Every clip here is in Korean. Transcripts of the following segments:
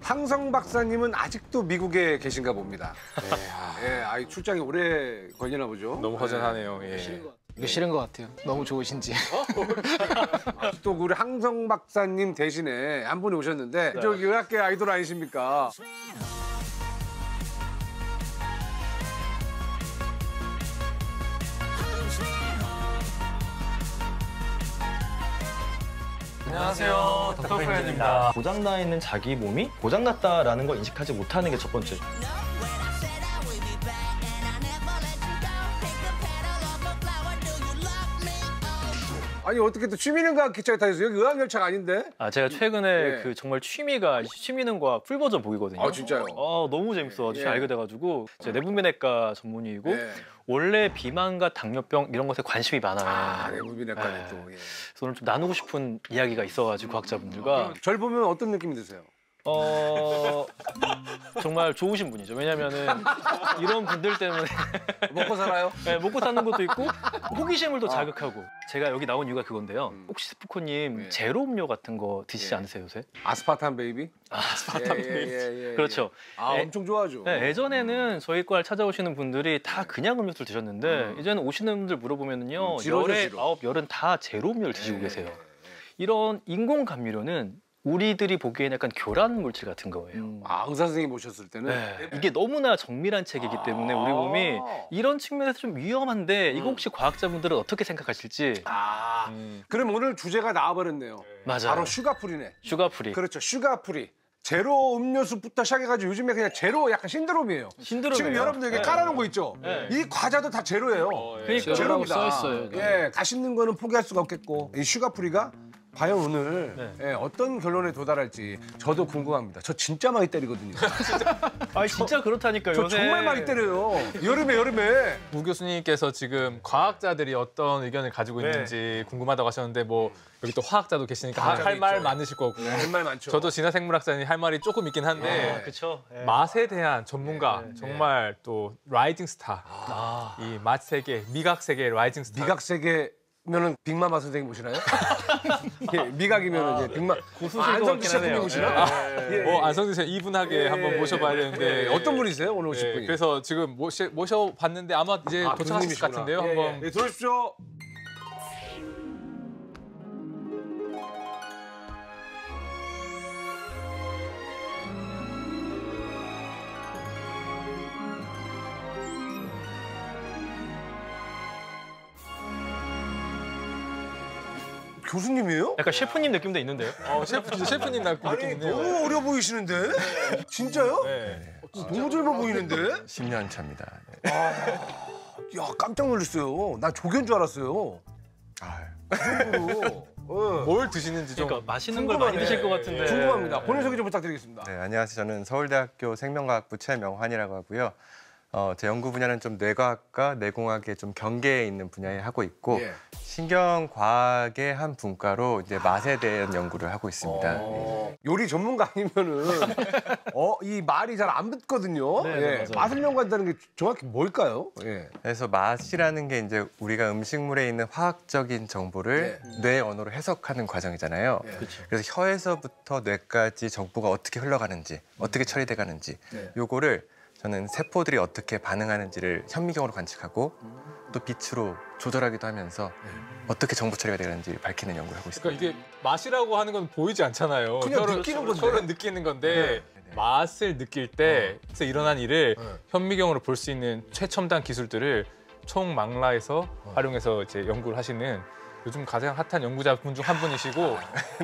항성 박사님은 아직도 미국에 계신가 봅니다. 예, 아이 출장이 오래 걸리나 보죠. 너무 허전하네요. 예. 이거 싫은 것 같아요. 너무 좋으신지. 또 우리 항성 박사님 대신에 한 분이 오셨는데 저기 의학계 아이돌 아니십니까? 안녕하세요. 닥터 프렌입니다. 고장나 있는 자기 몸이 고장났다라는 걸 인식하지 못하는 게 첫 번째. 아니 어떻게 또 취미능과 기차에 타셔서 여기 의학열차가 아닌데? 제가 최근에 예. 그 정말 취미능과 풀 버전 보이거든요. 아 진짜요? 너무 재밌어가지고 예. 알게 돼가지고 제가 내분비내과 전문의이고 예. 원래 비만과 당뇨병 이런 것에 관심이 많아요. 아, 내분비내과는 예. 또. 예. 그래서 오늘 좀 나누고 싶은 이야기가 있어가지고 과학자분들과 절 보면 어떤 느낌이 드세요? 정말 좋으신 분이죠. 왜냐면은 이런 분들 때문에 먹고 살아요? 네, 먹고 사는 것도 있고 호기심을 또 자극하고 제가 여기 나온 이유가 그건데요. 혹시 스푸코님 예. 제로 음료 같은 거 드시지 예. 않으세요 요새? 아스파탐 베이비? 아스파탐 예. 그렇죠. 엄청 좋아하죠. 네, 예전에는 저희 과를 찾아오시는 분들이 다 그냥 음료수를 드셨는데 이제는 오시는 분들 물어보면은요 지로죠, 열에 지로. 9, 10은 다 제로 음료를 드시고 계세요. 이런 인공 감미료는 우리들이 보기에는 약간 교란 물질 같은 거예요. 의사 선생님 모셨을 때는 네. 이게 너무나 정밀한 책이기 때문에 우리 몸이 이런 측면에서 좀 위험한데 이거 혹시 과학자분들은 어떻게 생각하실지. 그럼 오늘 주제가 나와버렸네요. 맞아요. 바로 슈가프리네. 슈가프리. 그렇죠, 슈가프리. 제로 음료수부터 시작해가지고 요즘에 그냥 제로 약간 신드롬이에요. 신드롬이에요. 지금 여러분들 여기 깔아놓은 거 있죠? 네. 이 과자도 다 제로예요. 그러니까 제로입니다. 써 있어요, 여기. 예, 맛있는 거는 포기할 수가 없겠고 이 슈가프리가 과연 오늘 예, 어떤 결론에 도달할지 저도 궁금합니다. 저 진짜 많이 때리거든요. 진짜 그렇다니까요. 저 요새. 정말 많이 때려요. 여름에. 우 교수님께서 지금 과학자들이 어떤 의견을 가지고 있는지 궁금하다고 하셨는데 뭐 여기 또 화학자도 계시니까 할 말 많으실 거고. 할 말 많죠. 저도 진화생물학자니 할 말이 조금 있긴 한데 그렇죠. 맛에 대한 전문가 정말 또 라이징 스타. 이 맛 세계, 미각 세계 라이징 스타. 미각 세계면은 빅마마 선생님 모시나요? 예, 미각이면은 이제 빅마. 고수실 것 안성기 같긴 하네요. 셰프님 모시나? 안성준 씨 이분하게 한번 모셔봐야 되는데 어떤 분이세요? 오늘 오실 분이? 그래서 지금 모셔봤는데 아마 이제 도착하실 것 같은데요. 한번 예, 들어오십시오. 교수님이에요? 약간 셰프님 느낌도 있는데요. 셰프님 아니 느낌이네요. 너무 어려 보이시는데? 진짜요? 네. 너무 젊어 보이는데? 10년 차입니다. 야 깜짝 놀랐어요. 난 조견 줄 알았어요. 그 정도로. 뭘 드시는지 좀 그러니까 맛있는 걸 많이 드실 것 같은데. 궁금합니다. 본인 소개 좀 부탁드리겠습니다. 네, 안녕하세요. 저는 서울대학교 생명과학부 최명환이라고 하고요. 제 연구 분야는 좀 뇌과학과 내공학의 좀 경계에 있는 분야에 하고 있고 예. 신경과학의 한 분과로 이제 맛에 대한 연구를 하고 있습니다. 요리 전문가 아니면은 이 말이 잘 안 붙거든요. 네, 예. 맞아요. 맛을 연구한다는 게 정확히 뭘까요? 예. 그래서 맛이라는 게 이제 우리가 음식물에 있는 화학적인 정보를 뇌 언어로 해석하는 과정이잖아요. 그래서 혀에서부터 뇌까지 정보가 어떻게 흘러가는지, 어떻게 처리돼 가는지 요거를 저는 세포들이 어떻게 반응하는지를 현미경으로 관측하고 또 빛으로 조절하기도 하면서 어떻게 정보 처리가 되는지 밝히는 연구를 하고 있습니다. 그러니까 이게 맛이라고 하는 건 보이지 않잖아요. 그냥 느끼는 건데. 혀로 느끼는 건데 맛을 느낄 때 일어난 일을 현미경으로 볼 수 있는 최첨단 기술들을 총망라해서 활용해서 이제 연구를 하시는 요즘 가장 핫한 연구자분 중 한 분이시고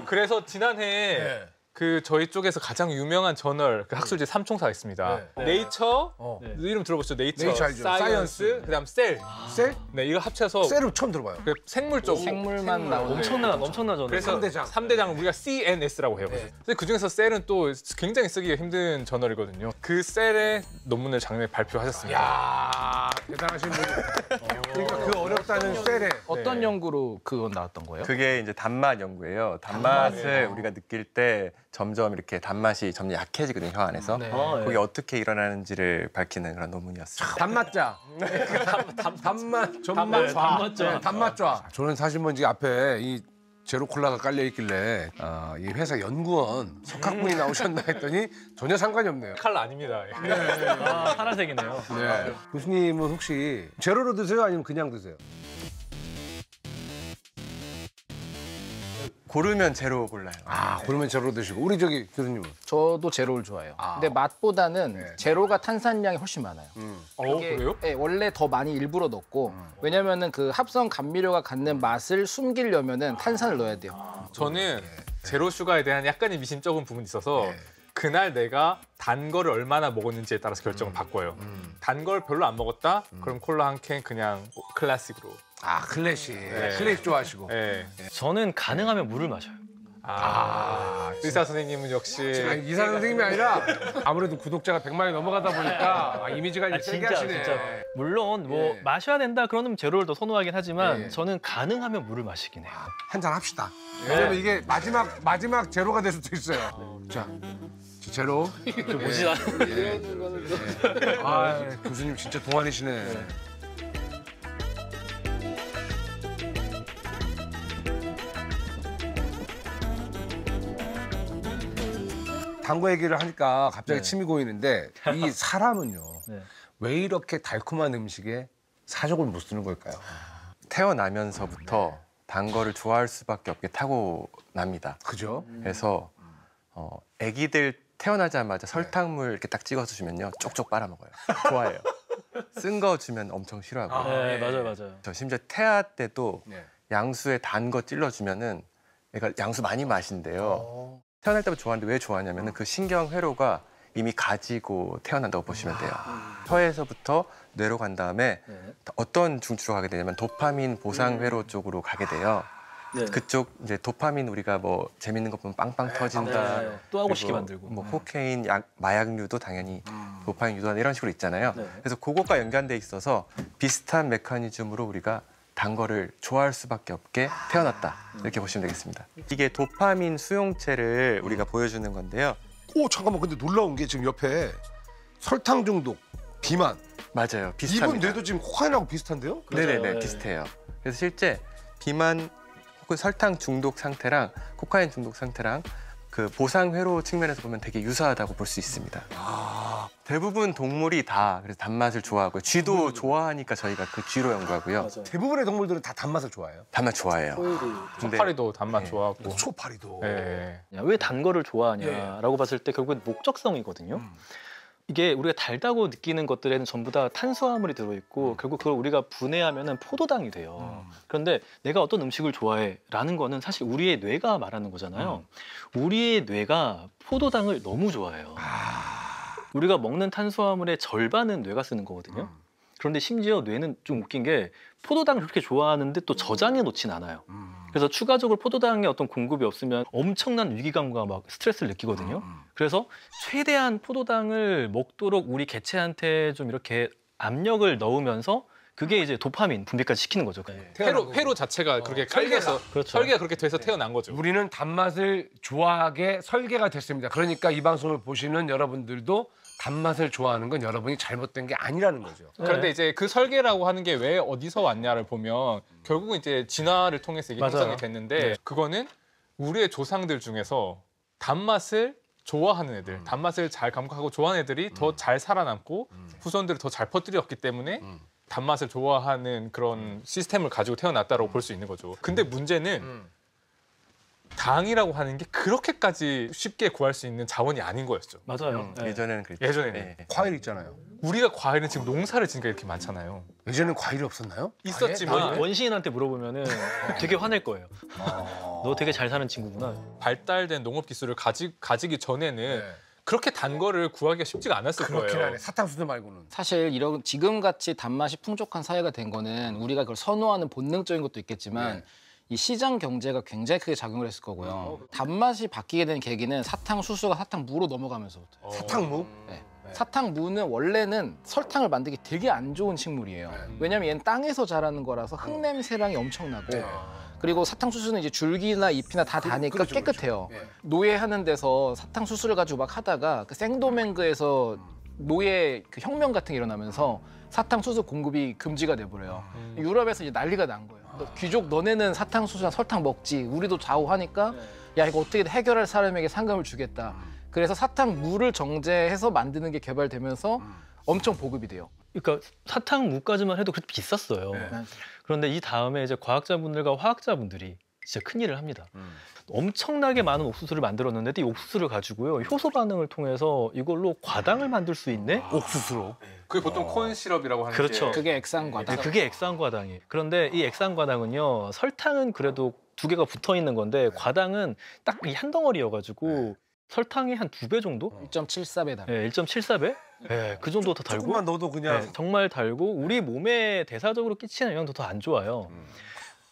그래서 지난해에 그 저희 쪽에서 가장 유명한 저널 그 학술지 3총사가 있습니다. 네이처, 이름 들어보셨죠? 네이처 알죠. 사이언스, 그다음 셀. 셀? 네, 이거 합쳐서 셀을 처음 들어봐요. 그 생물 쪽. 생물만 나오는. 엄청나죠. 그래서 3대장 우리가 CNS라고 해요. 근데 그중에서 셀은 또 굉장히 쓰기가 힘든 저널이거든요. 그 셀의 논문을 작년에 발표하셨습니다. 야 대단하신 분. 그러니까 그 어렵다는 셀에 어떤 연구로 그건 나왔던 거예요? 그게 이제 단맛 연구예요. 단맛을 우리가 느낄 때 점점 이렇게 단맛이 점점 약해지거든요, 혀 안에서. 그게 어떻게 일어나는지를 밝히는 그런 논문이었어요. 단맛자. 단맛 전문 단맛좌. 단맛좌. 저는 사실 뭐 이제 앞에 이 제로 콜라가 깔려 있길래 이 회사 연구원 석학분이 나오셨나 했더니 전혀 상관이 없네요. 칼라 아닙니다. 아, 파란색이네요. 네. 교수님은 혹시 제로로 드세요? 아니면 그냥 드세요? 고르면 제로 골라요. 그러면 제로 드시고 우리 저기 교수님은? 저도 제로를 좋아해요. 근데 맛보다는 네. 제로가 탄산량이 훨씬 많아요. 이게, 그래요? 네, 원래 더 많이 일부러 넣고 왜냐면은 그 합성 감미료가 갖는 맛을 숨기려면은 탄산을 넣어야 돼요. 저는 제로 슈가에 대한 약간의 미심쩍은 부분이 있어서 그날 내가 단 거를 얼마나 먹었는지에 따라서 결정을 바꿔요. 단 걸 별로 안 먹었다? 그럼 콜라 한 캔 그냥 클래식으로. 클래식. 클래식 좋아하시고. 네. 저는 가능하면 물을 마셔요. 의사 선생님은 역시 이사 선생님이 아니라 아무래도 구독자가 100만이 넘어가다 보니까 이미지가 이제 세게 하시네. 물론 뭐 예. 마셔야 된다 그러면 제로를 더 선호하긴 하지만 예. 저는 가능하면 물을 마시긴 해요. 한잔 합시다. 왜냐면 이게 마지막 제로가 될 수도 있어요. 자, 제로. 뭐지 나? 교수님 진짜 동안이시네. 당구 얘기를 하니까 갑자기 네. 침이 고이는데 이 사람은요 네. 왜 이렇게 달콤한 음식에 사족을 못 쓰는 걸까요? 태어나면서부터 단 거를 좋아할 수밖에 없게 타고납니다. 그죠? 그래서 아기들 태어나자마자 설탕물 이렇게 딱 찍어서 주면요 쪽쪽 빨아먹어요. 좋아해요. 쓴 거 주면 엄청 싫어하고. 네, 맞아요. 저 심지어 태아 때도 네. 양수에 단 거 찔러주면은 얘가 양수 많이 마신대요. 태어날 때부터 좋아하는데 왜 좋아하냐면은 그 신경 회로가 이미 가지고 태어난다고 보시면 돼요. 혀에서부터 뇌로 간 다음에 네. 어떤 중추로 가게 되냐면 도파민 보상 회로 쪽으로 가게 돼요. 네. 그쪽 이제 도파민 우리가 뭐 재밌는 거 보면 빵빵 터진다. 네. 또 하고 싶게 그리고 만들고. 뭐 코케인, 마약류도 당연히 도파민 유도하는 이런 식으로 있잖아요. 네. 그래서 그것과 연관돼 있어서 비슷한 메커니즘으로 우리가 단 거를 좋아할 수밖에 없게 태어났다. 이렇게 보시면 되겠습니다. 이게 도파민 수용체를 우리가 보여주는 건데요. 오 잠깐만 근데 놀라운 게 지금 옆에 설탕 중독, 비만 맞아요. 이분 비슷합니다. 뇌도 지금 코카인하고 비슷한데요? 네네네, 맞아요. 비슷해요. 그래서 실제 비만 혹은 설탕 중독 상태랑 코카인 중독 상태랑 그 보상 회로 측면에서 보면 되게 유사하다고 볼 수 있습니다. 대부분 동물이 다 그래서 단맛을 좋아하고요. 쥐도 좋아하니까 저희가 그 쥐로 연구하고요. 대부분의 동물들은 다 단맛을 좋아해요. 단맛 좋아해요. 근데 초파리도 단맛 네. 좋아하고. 초파리도. 네. 왜 단 거를 좋아하냐라고 봤을 때 결국은 목적성이거든요. 이게 우리가 달다고 느끼는 것들에는 전부 다 탄수화물이 들어있고 결국 그걸 우리가 분해하면 포도당이 돼요. 그런데 내가 어떤 음식을 좋아해라는 거는 사실 우리의 뇌가 말하는 거잖아요. 우리의 뇌가 포도당을 너무 좋아해요. 우리가 먹는 탄수화물의 절반은 뇌가 쓰는 거거든요. 그런데 심지어 뇌는 좀 웃긴 게 포도당을 그렇게 좋아하는데 또 저장해 놓진 않아요. 그래서 추가적으로 포도당의 어떤 공급이 없으면 엄청난 위기감과 막 스트레스를 느끼거든요. 그래서 최대한 포도당을 먹도록 우리 개체한테 좀 이렇게 압력을 넣으면서 그게 이제 도파민 분비까지 시키는 거죠. 회로 자체가 그렇게 설계해서 그렇죠. 설계가 그렇게 돼서 태어난 거죠. 우리는 단맛을 좋아하게 설계가 됐습니다. 그러니까 이 방송을 보시는 여러분들도 단맛을 좋아하는 건 여러분이 잘못된 게 아니라는 거죠. 그런데 이제 그 설계라고 하는 게 왜 어디서 왔냐를 보면 결국은 이제 진화를 통해서 이게 맞아요. 형성이 됐는데 그거는 우리의 조상들 중에서 단맛을 좋아하는 애들, 단맛을 잘 감각하고 좋아하는 애들이 더 잘 살아남고 후손들을 더 잘 퍼뜨렸기 때문에 단맛을 좋아하는 그런 시스템을 가지고 태어났다고 볼 수 있는 거죠. 근데 문제는 당이라고 하는 게 그렇게까지 쉽게 구할 수 있는 자원이 아닌 거였죠. 맞아요. 네. 예전에는 그랬죠. 예전에는. 네. 과일 있잖아요. 우리가 과일은 지금 농사를 지니까 이렇게 많잖아요. 예전엔 과일이 없었나요? 있었지만 원시인한테 물어보면은 되게 화낼 거예요. 너 되게 잘 사는 친구구나. 발달된 농업 기술을 가지기 전에는 네. 그렇게 단 거를 구하기가 쉽지가 않았을 그렇긴 거예요. 하네. 사탕수수 말고는. 사실 이런 지금같이 단맛이 풍족한 사회가 된 거는 우리가 그걸 선호하는 본능적인 것도 있겠지만 이 시장 경제가 굉장히 크게 작용을 했을 거고요. 단맛이 바뀌게 된 계기는 사탕수수가 사탕무로 넘어가면서부터. 사탕무? 네. 사탕무는 원래는 설탕을 만들기 되게 안 좋은 식물이에요. 왜냐면 얘는 땅에서 자라는 거라서 흙냄새량이 엄청나고 그리고 사탕수수는 이제 줄기나 잎이나 다 다니까 그렇죠, 깨끗해요. 그렇죠. 예. 노예하는 데서 사탕수수를 가지고 막 하다가 그 생도맹그에서 노예 그 혁명 같은 게 일어나면서 사탕수수 공급이 금지가 돼버려요. 유럽에서 이제 난리가 난 거예요. 귀족 너네는 사탕수수나 설탕 먹지. 우리도 좌우하니까 야 이거 어떻게든 해결할 사람에게 상금을 주겠다. 그래서 사탕물을 정제해서 만드는 게 개발되면서 엄청 보급이 돼요. 그러니까 사탕무까지만 해도 그렇게 비쌌어요. 그런데 이 다음에 이제 과학자분들과 화학자분들이 진짜 큰일을 합니다. 엄청나게 많은 옥수수를 만들었는데 이 옥수수를 가지고요 효소 반응을 통해서 이걸로 과당을 만들 수 있네. 옥수수로. 그게 보통 콘 시럽이라고 하는 그렇죠. 게 그게 액상과당. 네, 그게 액상과당이에요. 그런데 이 액상과당은요 설탕은 그래도 두 개가 붙어 있는 건데 과당은 딱 이 한 덩어리여가지고 설탕의 한 2배 정도? 1.74배 달. 네, 1.74배? 네, 그 정도 더 달고. 조금만 넣어도 그냥 네, 정말 달고 우리 몸에 대사적으로 끼치는 영향도 더 안 좋아요.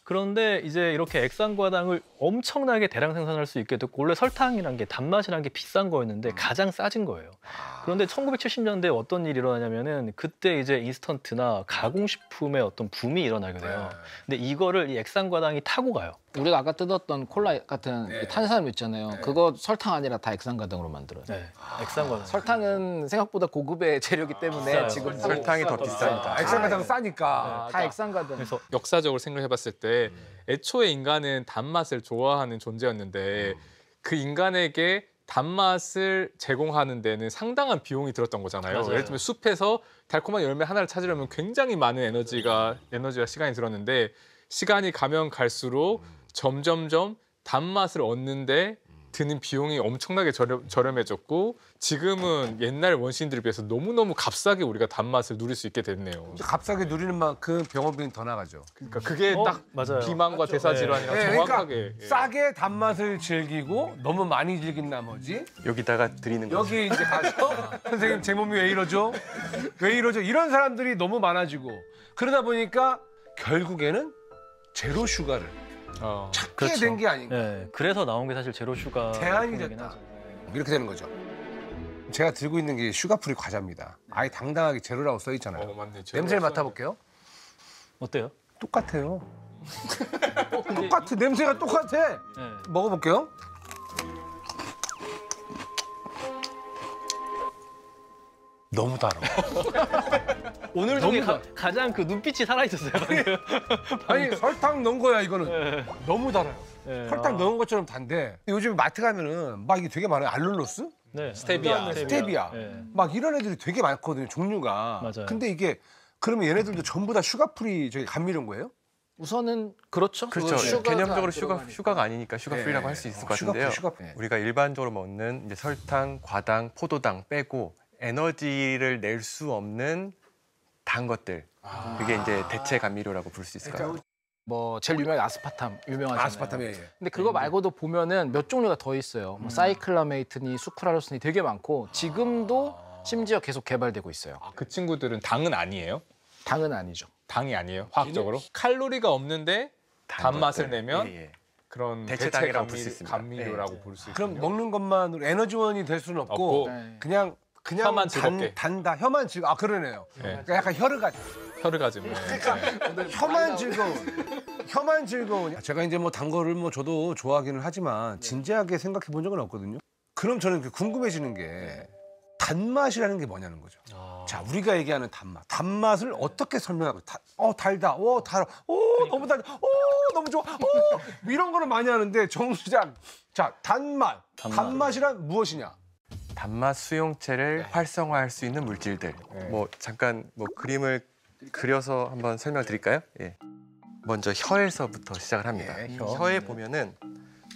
그런데 이제 이렇게 액상과당을 엄청나게 대량 생산할 수 있게 됐고 원래 설탕이란 게 단맛이란 게 비싼 거였는데 가장 싸진 거예요. 그런데 1970년대에 어떤 일이 일어나냐면은 그때 이제 인스턴트나 가공식품의 어떤 붐이 일어나게 돼요. 근데 이거를 이 액상과당이 타고 가요. 우리가 아까 뜯었던 콜라 같은 이 탄산음료 있잖아요. 그거 설탕 아니라 다 액상과당으로 만들어요. 네, 액상과당. 설탕은 생각보다 고급의 재료이기 때문에 비싸요. 지금 설탕이 더 비쌉니다. 액상과당 싸니까. 다 액상과당. 그래서 역사적으로 생각해봤을 때 애초에 인간은 단맛을 좋아하는 존재였는데 그 인간에게 단맛을 제공하는 데는 상당한 비용이 들었던 거잖아요. 맞아요. 예를 들면 숲에서 달콤한 열매 하나를 찾으려면 굉장히 많은 에너지와 시간이 들었는데 시간이 가면 갈수록 점점점 단맛을 얻는데 드는 비용이 엄청나게 저렴해졌고 지금은 옛날 원시인들에 비해서 너무너무 값싸게 우리가 단맛을 누릴 수 있게 됐네요. 값싸게 누리는 만큼 병원비는 더 나가죠. 그러니까 그게 딱 맞아요. 비만과 대사 질환이랑 네, 정확하게 그러니까 싸게 단맛을 즐기고 너무 많이 즐긴 나머지 여기다가 드리는 거죠. 여기 이제 가서 선생님 제 몸이 왜 이러죠? 왜 이러죠? 이런 사람들이 너무 많아지고 그러다 보니까 결국에는 제로 슈가를 찾게 그렇죠. 된 게 아닌가. 네, 그래서 나온 게 사실 제로 슈가 대안이 됐다. 이렇게 되는 거죠. 제가 들고 있는 게 슈가프리 과자입니다. 아예 당당하게 제로라고 써 있잖아요. 맞네. 냄새를 맡아볼게요. 어때요? 똑같아요. 똑같아. 냄새가 똑같아. 네. 먹어볼게요. 너무 달아. 오늘 중에 가장 그 눈빛이 살아있었어요. 방금. 아니 설탕 넣은 거야 이거는. 너무 달아요. 네. 설탕 넣은 것처럼 단데 요즘 마트 가면은 막 이게 되게 많아요. 알룰로스, 네. 스테비아. 스테비아, 네. 막 이런 애들이 되게 많거든요. 종류가. 맞아요. 근데 이게 그러면 얘네들도 전부 다 슈가프리 저기 감미료인 거예요? 우선은 그렇죠. 그렇죠. 슈가가 개념적으로 들어가니까. 슈가가 아니니까 슈가프리라고 할 수 있을 것 같은데요. 슈가프리. 우리가 일반적으로 먹는 이제 설탕, 과당, 포도당 빼고 에너지를 낼 수 없는 단 것들. 그게 이제 대체 감미료라고 부를 수 있을 것 같아요. 뭐 제일 유명한 아스파탐 유명하잖아요. 아스파탐 예. 근데 그거 말고도 보면은 몇 종류가 더 있어요. 뭐 사이클라메이트니 수크랄로스니 되게 많고 지금도 심지어 계속 개발되고 있어요. 그 친구들은 당은 아니에요? 당은 아니죠. 당이 아니에요? 화학적으로? 칼로리가 없는데 단맛을 것들. 내면 예, 예. 그런 대체당이라고 볼수 있습니다. 감미료라고 볼 수 있어요. 그럼 먹는 것만으로 에너지원이 될 수는 없고 없고. 네. 그냥 혀만 즐겁게. 단다. 혀만 즐거. 아 그러네요. 네. 그러니까 약간 혀르가 혀르가즘. 혀만 즐거운. 혀만 즐거운. 제가 이제 뭐 단 거를 뭐 저도 좋아하기는 하지만 진지하게 생각해 본 적은 없거든요. 그럼 저는 궁금해지는 게 단맛이라는 게 뭐냐는 거죠. 자, 우리가 얘기하는 단맛. 단맛을 어떻게 설명하고 달다. 달아. 너무 달다. 너무 좋아. 이런 거를 많이 하는데 정수장. 자, 단맛. 단맛이란 무엇이냐? 단맛 수용체를 활성화할 수 있는 물질들. 뭐 잠깐 뭐 그림을 그려서 한번 설명드릴까요? 예. 먼저 혀에서부터 시작을 합니다. 혀에 보면은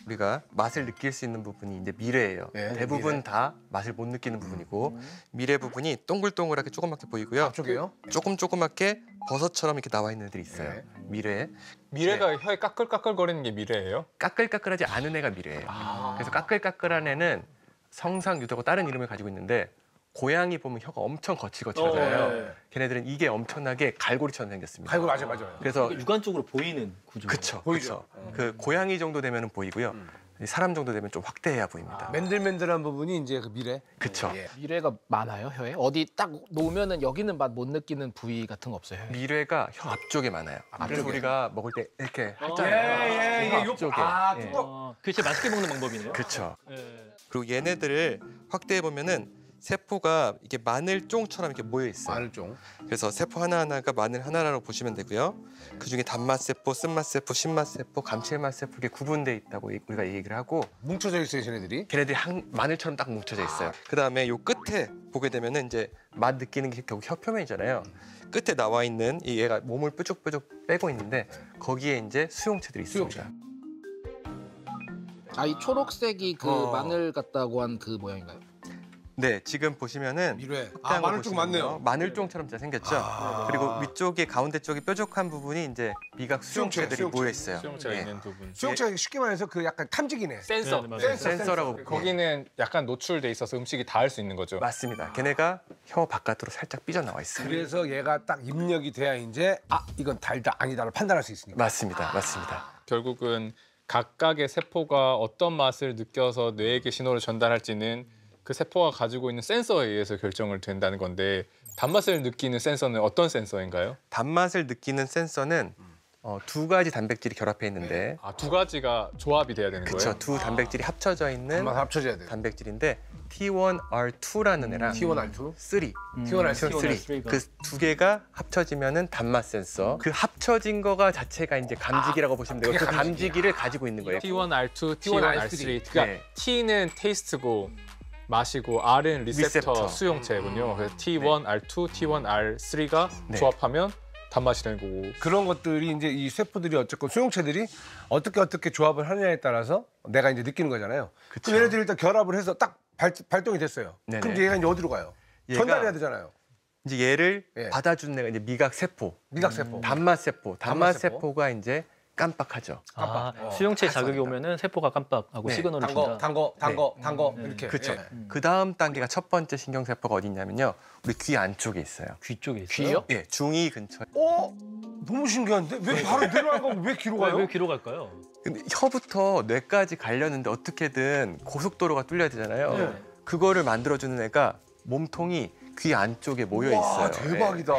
우리가 맛을 느낄 수 있는 부분이 이제 미래예요. 대부분 다 맛을 못 느끼는 부분이고 미래 부분이 동글동글하게 조그맣게 보이고요. 앞쪽에요? 조그맣게 버섯처럼 이렇게 나와 있는 애들이 있어요. 미래에 미래가 혀에 까끌까끌거리는 게 미래예요? 까끌까끌하지 않은 애가 미래예요. 그래서 까끌까끌한 애는 성상 유도고 다른 이름을 가지고 있는데 고양이 보면 혀가 엄청 거칠거칠하잖아요. 걔네들은 이게 엄청나게 갈고리처럼 생겼습니다. 아이고 맞아요. 그래서 육안적으로 보이는 구조. 그쵸. 보이죠? 그 고양이 정도 되면 보이고요. 사람 정도 되면 좀 확대해야 보입니다. 맨들맨들한 부분이 이제 그 미래. 그쵸. 미래가 많아요, 혀에? 어디 딱 놓으면은 여기는 맛 못 느끼는 부위 같은 거 없어요? 혀에? 미래가 혀 앞쪽에 많아요. 그래서 우리가 먹을 때 이렇게 예, 하잖아요. 혀 요 앞쪽에. 그게 제일 맛있게 먹는 방법이네요. 그쵸. 예. 그리고 얘네들을 확대해 보면은 세포가 이게 마늘종처럼 이렇게 모여 있어요. 마늘종. 그래서 세포 하나하나가 마늘 하나라고 보시면 되고요. 그중에 단맛세포, 쓴맛세포, 신맛세포, 감칠맛세포 이렇게 구분돼 있다고 우리가 얘기를 하고 뭉쳐져 있어요, 쟤네들이. 걔네들이 마늘처럼 딱 뭉쳐져 있어요. 그다음에 요 끝에 보게 되면은 이제 맛 느끼는 게 결국 혀 표면이잖아요. 끝에 나와 있는 이 얘가 몸을 뾰족뾰족 빼고 있는데 거기에 이제 수용체들이 있습니다. 아, 이 초록색이 그 마늘 같다고 한 그 모양인가요? 네, 지금 보시면은 이래. 확대한 거 마늘종 보시면요. 맞네요. 마늘종처럼 잘 생겼죠. 그리고 위쪽에 가운데 쪽이 뾰족한 부분이 이제 미각 수용체들이 수용체. 모여 있어요. 수용체가 네. 있는 부분. 수용체가 쉽게 말해서 그 약간 탐지기네. 센서. 네, 맞아요. 센서라고 거기는 약간 노출돼 있어서 음식이 닿을 수 있는 거죠. 맞습니다. 걔네가 혀 바깥으로 살짝 삐져나와 있어요. 그래서 얘가 딱 입력이 돼야 이제 이건 달다 아니다를 판단할 수 있으니까. 맞습니다. 맞습니다. 결국은 각각의 세포가 어떤 맛을 느껴서 뇌에게 신호를 전달할지는 그 세포가 가지고 있는 센서에 의해서 결정을 된다는 건데 단맛을 느끼는 센서는 어떤 센서인가요? 단맛을 느끼는 센서는 두 가지 단백질이 결합해 있는데 아, 두 가지가 조합이 돼야 되는 그렇죠. 거예요? 두 단백질이 합쳐져 있는 한번 합쳐져야 돼. 단백질인데 T1R2라는 애랑 T1R2? 3, T1R3. 그 두 개가 합쳐지면은 단맛 센서. 그 합쳐진 거가 자체가 이제 감지기라고 보시면 되고 그 감지기를 가지고 있는 거예요. T1R2, T1R3. 그러니까 네. T는 테이스트고 맛이고 R은 리셉터, 리셉터. 수용체군요. 그래서 T1R2, T1R3가 네. 조합하면 단맛이 되는 거고. 그런 것들이 이제 이 세포들이 어쨌건 수용체들이 어떻게 조합을 하느냐에 따라서 내가 이제 느끼는 거잖아요. 그쵸. 그럼 얘네들이 일단 결합을 해서 딱 발동이 됐어요. 네네. 그럼 이제 얘가 이제 어디로 가요? 얘가 전달해야 되잖아요. 이제 얘를 예. 받아주는 애가 이제 미각 세포, 미각세포. 단맛 세포. 단맛 단맛 세포. 세포가 이제 깜빡하죠. 수용체 자극이 오면은 세포가 깜빡하고 네. 시그널을 준다. 단거 이렇게. 그렇죠. 예. 그 다음 단계가 첫 번째 신경세포가 어디 있냐면요. 우리 귀 안쪽에 있어요. 귀 쪽에 있어요. 귀요? 예, 중이 근처에. 너무 신기한데 왜 바로 내려간 거고 왜 뒤로 가요? 왜 귀로 갈까요? 근데 혀부터 뇌까지 가려는데 어떻게든 고속도로가 뚫려야 되잖아요. 네. 그거를 만들어주는 애가 몸통이 귀 안쪽에 모여 있어요. 와 대박이다.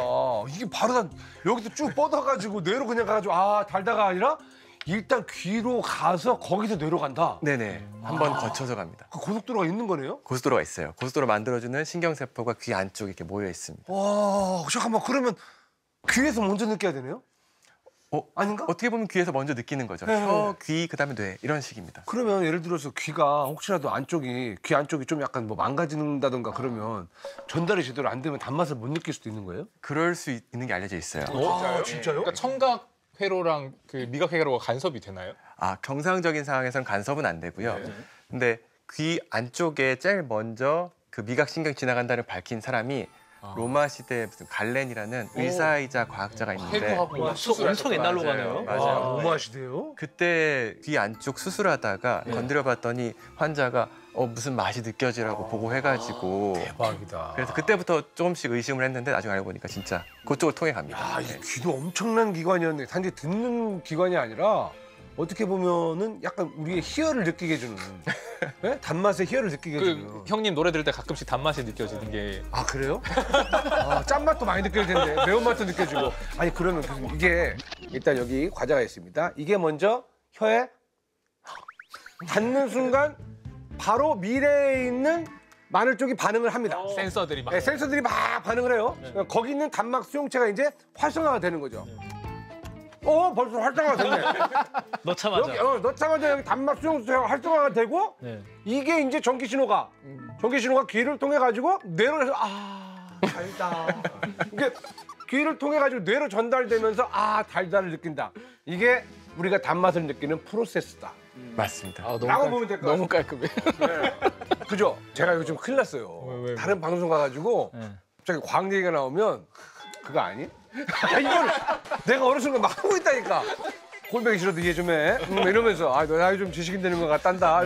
이게 바로 다 여기서 쭉 뻗어가지고 뇌로 그냥 가가지고 달다가 아니라 일단 귀로 가서 거기서 뇌로 간다. 예. 네네. 한번 거쳐서 갑니다. 그 고속도로가 있는 거네요? 고속도로가 있어요. 고속도로 만들어주는 신경세포가 귀 안쪽에 이렇게 모여 있습니다. 와 잠깐만 그러면 귀에서 먼저 느껴야 되네요? 아닌가? 어떻게 보면 귀에서 먼저 느끼는 거죠. 네. 혀, 귀, 그다음에 뇌 이런 식입니다. 그러면 예를 들어서 귀가 혹시라도 귀 안쪽이 좀 약간 뭐 망가진다던가 그러면 전달이 제대로 안 되면 단맛을 못 느낄 수도 있는 거예요? 그럴 수 있는 게 알려져 있어요. 진짜요? 그러니까 청각 회로랑 그 미각 회로가 간섭이 되나요? 정상적인 상황에서는 간섭은 안 되고요. 근데 귀 안쪽에 제일 먼저 그 미각신경 지나간다를 밝힌 사람이 로마 시대 무슨 갈렌이라는 의사이자 과학자가 있는데 회로하고 엄청 옛날로 가네요. 맞아요. 너무 하시대요? 그때 귀 안쪽 수술하다가 건드려봤더니 환자가 무슨 맛이 느껴지라고 보고해가지고 대박이다. 그래서 그때부터 조금씩 의심을 했는데 나중에 알고 보니까 진짜 그쪽을 통해 갑니다. 이 귀도 엄청난 기관이었는데 단지 듣는 기관이 아니라 어떻게 보면은 약간 우리의 희열을 느끼게 해주는 네? 단맛의 희열을 느끼게 해주는. 그 형님 노래 들을 때 가끔씩 단맛이 느껴지는 게 그래요? 짠맛도 많이 느껴질 텐데 매운맛도 느껴지고. 아니 그러면 이게 일단 여기 과자가 있습니다. 이게 먼저 혀에 닿는 순간 바로 미래에 있는 마늘 쪽이 반응을 합니다. 센서들이 막 네, 센서들이 막 반응을 해요. 거기 있는 단막 수용체가 이제 활성화가 되는 거죠. 벌써 활성화가 됐네. 넣자마자. 여기 넣자마자 여기 단막 수용체가 활성화가 되고 네. 이게 이제 전기 신호가 귀를 통해 가지고 뇌로 해서 달다. 이게 귀를 통해 가지고 뇌로 전달되면서 달다를 느낀다. 이게 우리가 단맛을 느끼는 프로세스다. 맞습니다. 라고 보면 될 것 같아요. 너무 깔끔해. 그죠? 제가 요즘 큰일 났어요. 왜? 다른 방송 가가지고 갑자기 과학 얘기가 나오면 그거 아니? 이걸 내가 어느 순간 막 하고 있다니까. 꼴보기 싫어도 이해 좀 해. 이러면서 너 나이 좀 지식인 되는 것 같단다.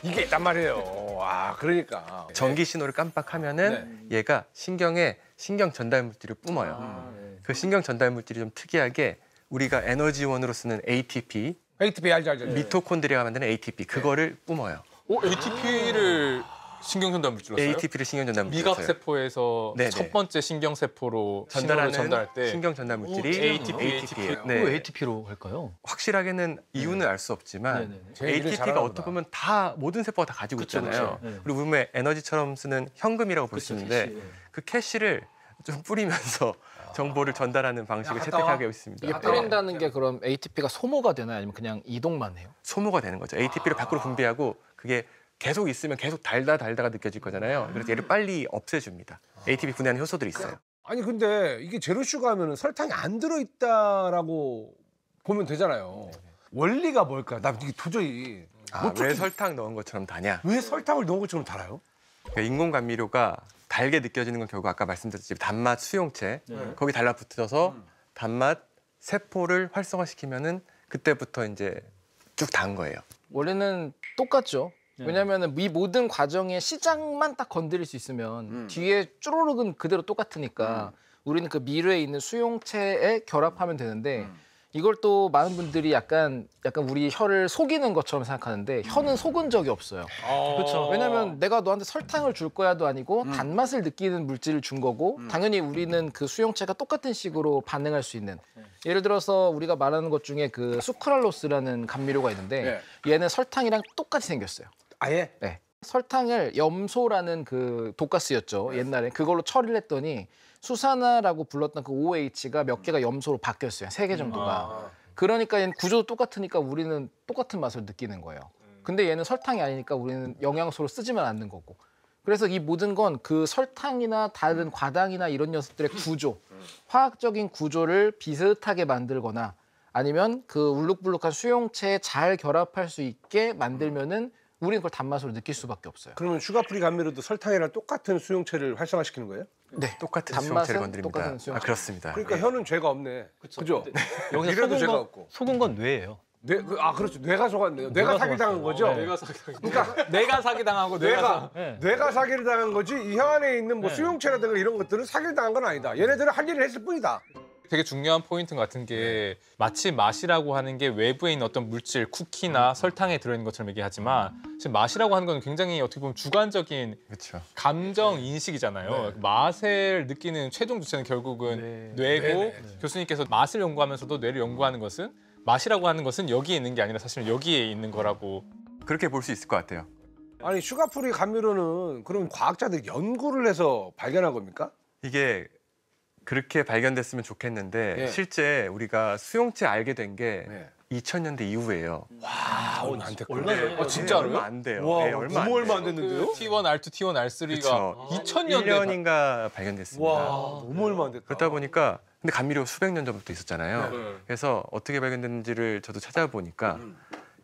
이게 있단 말이에요. 그러니까. 전기 신호를 깜빡하면은 얘가 신경에 신경 전달 물질을 뿜어요. 그 신경 전달 물질이 좀 특이하게 우리가 에너지원으로 쓰는 ATP, ATP 알죠. 미토콘드리아가 만드는 ATP 그거를 뿜어요. ATP를 신경전달 물질로 써요? ATP를 신경전달 물질로 미각 써요. 세포에서 네네. 첫 번째 신경세포로 신호를 전달할 때 신경 전달 물질이 ATP예요. 네. 왜 ATP로 할까요? 확실하게는 이유는 알 수 없지만 네네네. 제일 일을 ATP가 잘하나 어떻게 보다. 보면 다 모든 세포가 다 가지고 그쵸, 있잖아요. 그쵸. 네. 우리 몸에 에너지처럼 쓰는 현금이라고 볼 수 있는데 캐시. 그 캐시를 좀 뿌리면서 정보를 전달하는 방식을 갔다 와. 채택하고 있습니다. 이게 뿌린다는 게 그럼 ATP가 소모가 되나요? 아니면 그냥 이동만 해요? 소모가 되는 거죠. ATP를 밖으로 분비하고 그게 계속 있으면 계속 달다가 느껴질 거잖아요. 그래서 얘를 빨리 없애줍니다. ATP 분해하는 효소들이 있어요. 아니 근데 이게 제로슈가 하면은 설탕이 안 들어있다라고 보면 되잖아요. 원리가 뭘까? 나 이게 도저히 왜 설탕 넣은 것처럼 다냐? 왜 설탕을 넣은 것처럼 달아요? 그러니까 인공 감미료가 달게 느껴지는 건 결국 아까 말씀드렸듯이 단맛 수용체 거기 달라붙어서 단맛 세포를 활성화시키면은 그때부터 이제 쭉 단 거예요. 원래는 똑같죠. 왜냐하면 이 모든 과정의 시작만 딱 건드릴 수 있으면 뒤에 쭈루룩은 그대로 똑같으니까 우리는 그 미르에 있는 수용체에 결합하면 되는데 이걸 또 많은 분들이 약간 우리 혀를 속이는 것처럼 생각하는데 혀는 속은 적이 없어요. 그렇죠. 왜냐면 내가 너한테 설탕을 줄 거야도 아니고 단맛을 느끼는 물질을 준 거고 당연히 우리는 그 수용체가 똑같은 식으로 반응할 수 있는 예를 들어서 우리가 말하는 것 중에 그 수크랄로스라는 감미료가 있는데 얘는 설탕이랑 똑같이 생겼어요. 아예? 네. 설탕을 염소라는 그 독가스였죠. 옛날에 그걸로 처리를 했더니 수산화라고 불렀던 그 OH가 몇 개가 염소로 바뀌었어요. 3개 정도가. 그러니까 얘는 구조도 똑같으니까 우리는 똑같은 맛을 느끼는 거예요. 근데 얘는 설탕이 아니니까 우리는 영양소로 쓰지만 않는 거고. 그래서 이 모든 건 그 설탕이나 다른 과당이나 이런 녀석들의 구조, 화학적인 구조를 비슷하게 만들거나 아니면 그 울룩불룩한 수용체에 잘 결합할 수 있게 만들면은 우리는 그걸 단맛으로 느낄 수밖에 없어요. 그러면 슈가프리 감미료도 설탕이랑 똑같은 수용체를 활성화시키는 거예요? 네. 똑같은 단맛은 수용체를 건드립니다. 똑같은 수용체. 그렇습니다. 그러니까 혀는 죄가 없네. 그죠? 여기서 이래도 속은 죄가 건, 없고. 속은 건 뇌예요. 그렇죠. 뇌가 속았네요. 뇌가 사기당한 거죠? 네. 내가 사기 그러니까 내가 사기 당하고 네. 뇌가 사기를 당한 거지 이 혀 안에 있는 뭐 네. 수용체라든가 이런 것들은 사기를 당한 건 아니다. 얘네들은 할 일을 했을 뿐이다. 되게 중요한 포인트 같은 게 마치 맛이라고 하는 게 외부에 있는 어떤 물질, 쿠키나 설탕에 들어있는 것처럼 얘기하지만 지금 맛이라고 하는 건 굉장히 어떻게 보면 주관적인 그렇죠. 감정 인식이잖아요. 맛을 느끼는 최종 주체는 결국은 뇌고 교수님께서 맛을 연구하면서도 뇌를 연구하는 것은 맛이라고 하는 것은 여기에 있는 게 아니라 사실은 여기에 있는 거라고. 그렇게 볼 수 있을 것 같아요. 아니 슈가프리 감미료는 그럼 과학자들이 연구를 해서 발견한 겁니까? 이게 그렇게 발견됐으면 좋겠는데 예. 실제 우리가 수용체 알게 된 게 네. 2000년대 이후예요. 얼마 안 됐고. 얼마 전에 진짜로요? 얼마 안 돼요. 와, 네, 얼마 안 너무 얼마 돼요. 안 됐는데요? 그 T1, R2, T1, R3가 그쵸. 2000년대 1년인가 발견됐습니다. 와, 너무 얼마 안 됐다. 그러다 보니까 근데 감미료 수백 년 전부터 있었잖아요. 네. 그래서 어떻게 발견됐는지를 저도 찾아보니까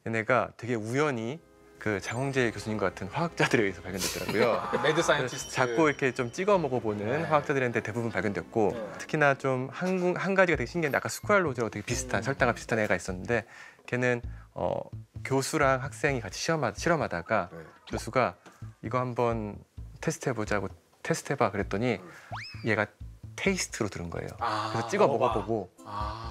얘네가 되게 우연히 그 장홍재 교수님과 같은 화학자들에 의해서 발견됐더라고요. 매드 사이언티스트. 자꾸 이렇게 좀 찍어 먹어보는 화학자들한테 대부분 발견됐고 특히나 좀 한 가지가 되게 신기한데 아까 스쿠알로즈라고 되게 비슷한 설탕과 비슷한 애가 있었는데 걔는 교수랑 학생이 같이 실험하다가 교수가 이거 한번 테스트해보자고 테스트해봐 그랬더니 얘가 테이스트로 들은 거예요. 그래서 찍어 먹어보고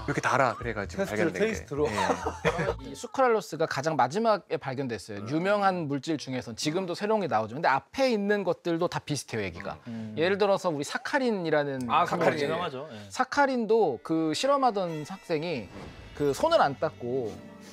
이렇게 달아 그래가지고 테스트를 발견된 테이스트로? 게. 예. 이 수크랄로스가 가장 마지막에 발견됐어요. 유명한 물질 중에선 지금도 새로운 게 나오죠. 근데 앞에 있는 것들도 다 비슷해요, 얘기가. 예를 예를 들어서 우리 사카린이라는 사카린. 유명하죠. 예. 사카린도 그 실험하던 학생이 그 손을 안 닦고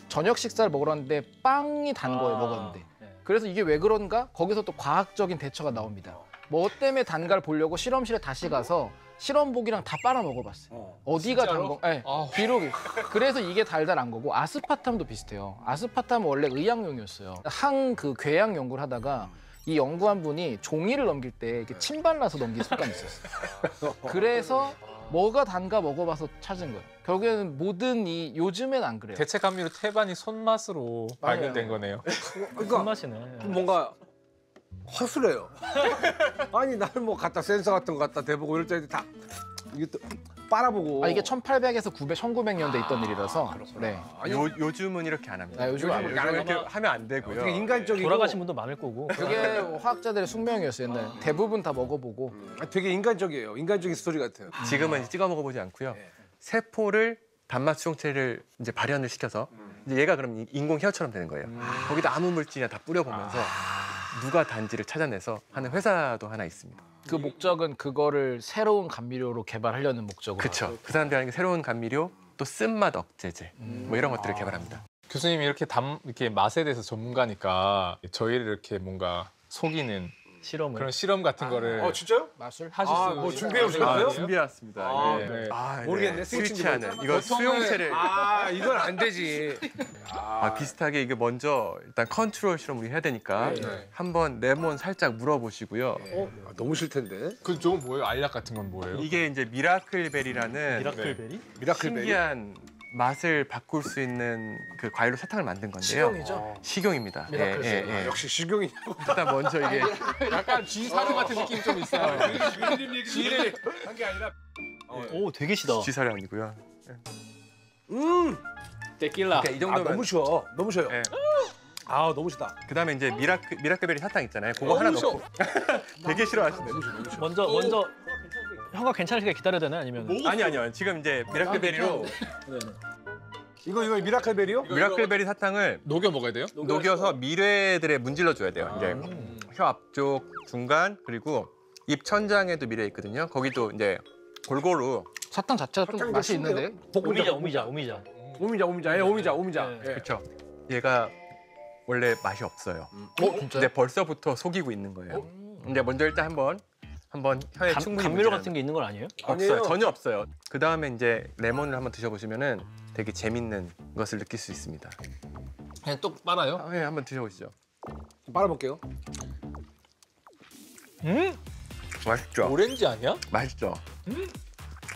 저녁 식사를 먹으러 왔는데 빵이 단 거예요, 먹었는데. 네. 그래서 이게 왜 그런가? 거기서 또 과학적인 대처가 나옵니다. 뭐 때문에 단가를 보려고 실험실에 다시 가서 실험복이랑 다 빨아 먹어봤어요. 어디가 단 진짜로? 거? 네, 비록이. 그래서 이게 달달한 거고 아스파탐도 비슷해요. 아스파탐은 원래 의약용이었어요. 그 궤양 연구를 하다가 이 연구한 분이 종이를 넘길 때 이렇게 침 발라서 넘길 습관이 있었어요. 그래서 뭐가 단가 먹어봐서 찾은 거예요. 결국에는 모든 요즘엔 안 그래요. 대체 감미료 태반이 손맛으로 맞아요. 발견된 거네요. 그러니까 손맛이네. 뭔가 허술해요. 아니 나는 뭐 갖다 센서 같은 거 갖다 대보고 이럴 때 다 이게 또 빨아보고. 이게 1800에서 1900년대 있던 일이라서. 네. 요즘은 이렇게 안 합니다. 요즘은 안 요즘은 이렇게 하면 안 되고요. 되게 인간적이고 돌아가신 분도 많을 거고. 그게 화학자들의 숙명이었어요. 옛날 대부분 다 먹어보고. 되게 인간적이에요. 인간적인 스토리 같아요. 지금은 이제 찍어 먹어보지 않고요. 세포를 단맛 수용체를 이제 발현을 시켜서 이제 얘가 그럼 인공 혀처럼 되는 거예요. 거기다 아무 물질이나 다 뿌려보면서 누가 단지를 찾아내서 하는 회사도 하나 있습니다. 그 목적은 그거를 새로운 감미료로 개발하려는 목적으로. 그렇죠. 그 사람들이 하는 게 새로운 감미료, 또 쓴맛 억제제 뭐 이런 것들을 개발합니다. 교수님이 이렇게 맛에 대해서 전문가니까 저희를 이렇게 뭔가 속이는 실험을. 그런 실험 같은 거를 진짜요? 마술? 하실 수 뭐 준비해 있으세요? 오셨어요? 준비해왔습니다. 네. 모르겠네. 스위치 하는 이거 보통은- 수용체를 이건 안 되지. 비슷하게 이게 먼저 일단 컨트롤 실험 우리 해야 되니까 네. 한번 레몬 살짝 물어보시고요. 너무 싫텐데. 그 저건 뭐예요? 알약 같은 건 뭐예요? 이게 이제 미라클베리라는 미라클베리? 미라클베리. 신기한 맛을 바꿀 수 있는 그 과일로 사탕을 만든 건데요. 식용이죠? 식용입니다. 미라클베리. 역시 식용이. 일단 먼저 이게 약간 쥐 사료 같은 느낌 좀 있어요. 쥐를 한게 아니라. 오, 되게 시다. 쥐살이 아니고요. 데킬라. 이 정도면 너무 쉬워. 너무 쉬워요. 네. 너무 싫다. 그다음에 이제 미라클베리 사탕 있잖아요. 그거 하나 넣고 되게 싫어하시네. 먼저 혀가 괜찮으시게 기다려야 되나요? 아니면 아니요. 지금 이제 미라클베리로 이거 미라클베리요? 미라클베리 사탕을 녹여 먹어야 돼요? 녹여서 미뢰들에 문질러 줘야 돼요. 이제 혀 앞쪽, 중간 그리고 입 천장에도 미뢰 있거든요. 거기도 이제 골고루 사탕 자체가 좀 사탕이 맛이 더 있는데. 오미자. 오미자. 그렇죠. 얘가 원래 맛이 없어요. 진짜요? 근데 벌써부터 속이고 있는 거예요. 근데 먼저 일단 한번 혀에 충분히 감미료 문질러요. 같은 게 있는 건 아니에요? 없어요. 아니에요. 전혀 없어요. 그 다음에 이제 레몬을 한번 드셔보시면은 되게 재밌는 것을 느낄 수 있습니다. 그냥 똑 빨아요? 네, 한번 드셔보시죠. 빨아볼게요. 맛있죠? 오렌지 아니야? 맛있죠?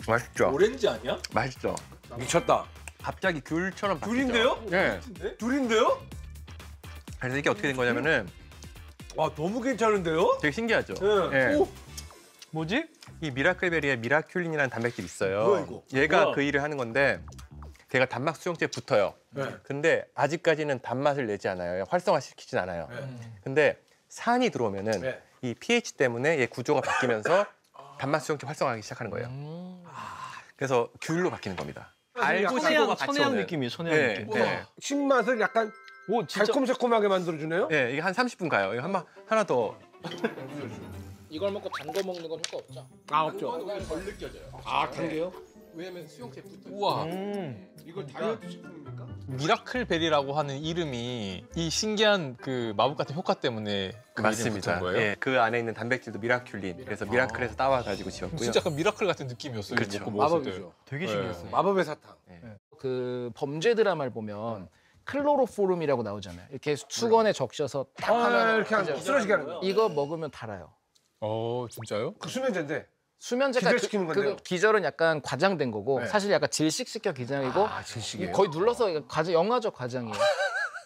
맛있죠? 오렌지 아니야? 맛있죠? 미쳤다. 갑자기 귤처럼 바뀌죠? 귤인데요? 네. 둘인데요? 그래서 이게 어떻게 된 거냐면은 와 너무 괜찮은데요? 되게 신기하죠? 네. 네. 뭐지? 이 미라클베리에 미라큘린이라는 단백질이 있어요. 뭐야, 이거? 얘가 뭐야? 그 일을 하는 건데 걔가 단막 수용체에 붙어요. 네. 근데 아직까지는 단맛을 내지 않아요. 활성화시키진 않아요. 근데 산이 들어오면은 네. 이 pH 때문에 얘 구조가 바뀌면서 단맛 수용체 활성화하기 시작하는 거예요. 그래서 귤로 바뀌는 겁니다. 알고 선해양, 같이 선해양 오는. 느낌이에요. 선해양 네, 느낌. 네. 신맛을 약간 오, 진짜. 달콤새콤하게 만들어주네요. 네, 이게 한 30분 가요. 이거 하나 더. 이걸 먹고 단 거 먹는 건 효과 없죠? 없죠. 덜 느껴져요. 단게요? 왜냐면 수용체 붙어. 우와. 이거 다이어트 식품입니까? 미라클베리라고 하는 이름이 이 신기한 그 마법 같은 효과 때문에 그 이름이 맞습니다. 붙은 거예요? 예, 그 안에 있는 단백질도 미라큘린. 그래서 미라클에서 따와가지고 지었고요. 진짜 약간 미라클 같은 느낌이었어요. 그렇죠. 먹고 먹었을 때. 마법이죠. 되게 네. 신기했어요. 마법의 사탕. 그 범죄 드라마를 보면 클로로포름이라고 나오잖아요. 이렇게 수건에 적셔서 딱 하면 이렇게 하면 쓰러지게 하는 거. 이거 먹으면 달아요. 진짜요? 그 수면제인데. 수면제가 기절시키는 건데요? 기절은 약간 과장된 거고 네. 사실 약간 질식시켜 기장이고 질식이에요? 거의 눌러서 과장 영화적 과장이에요.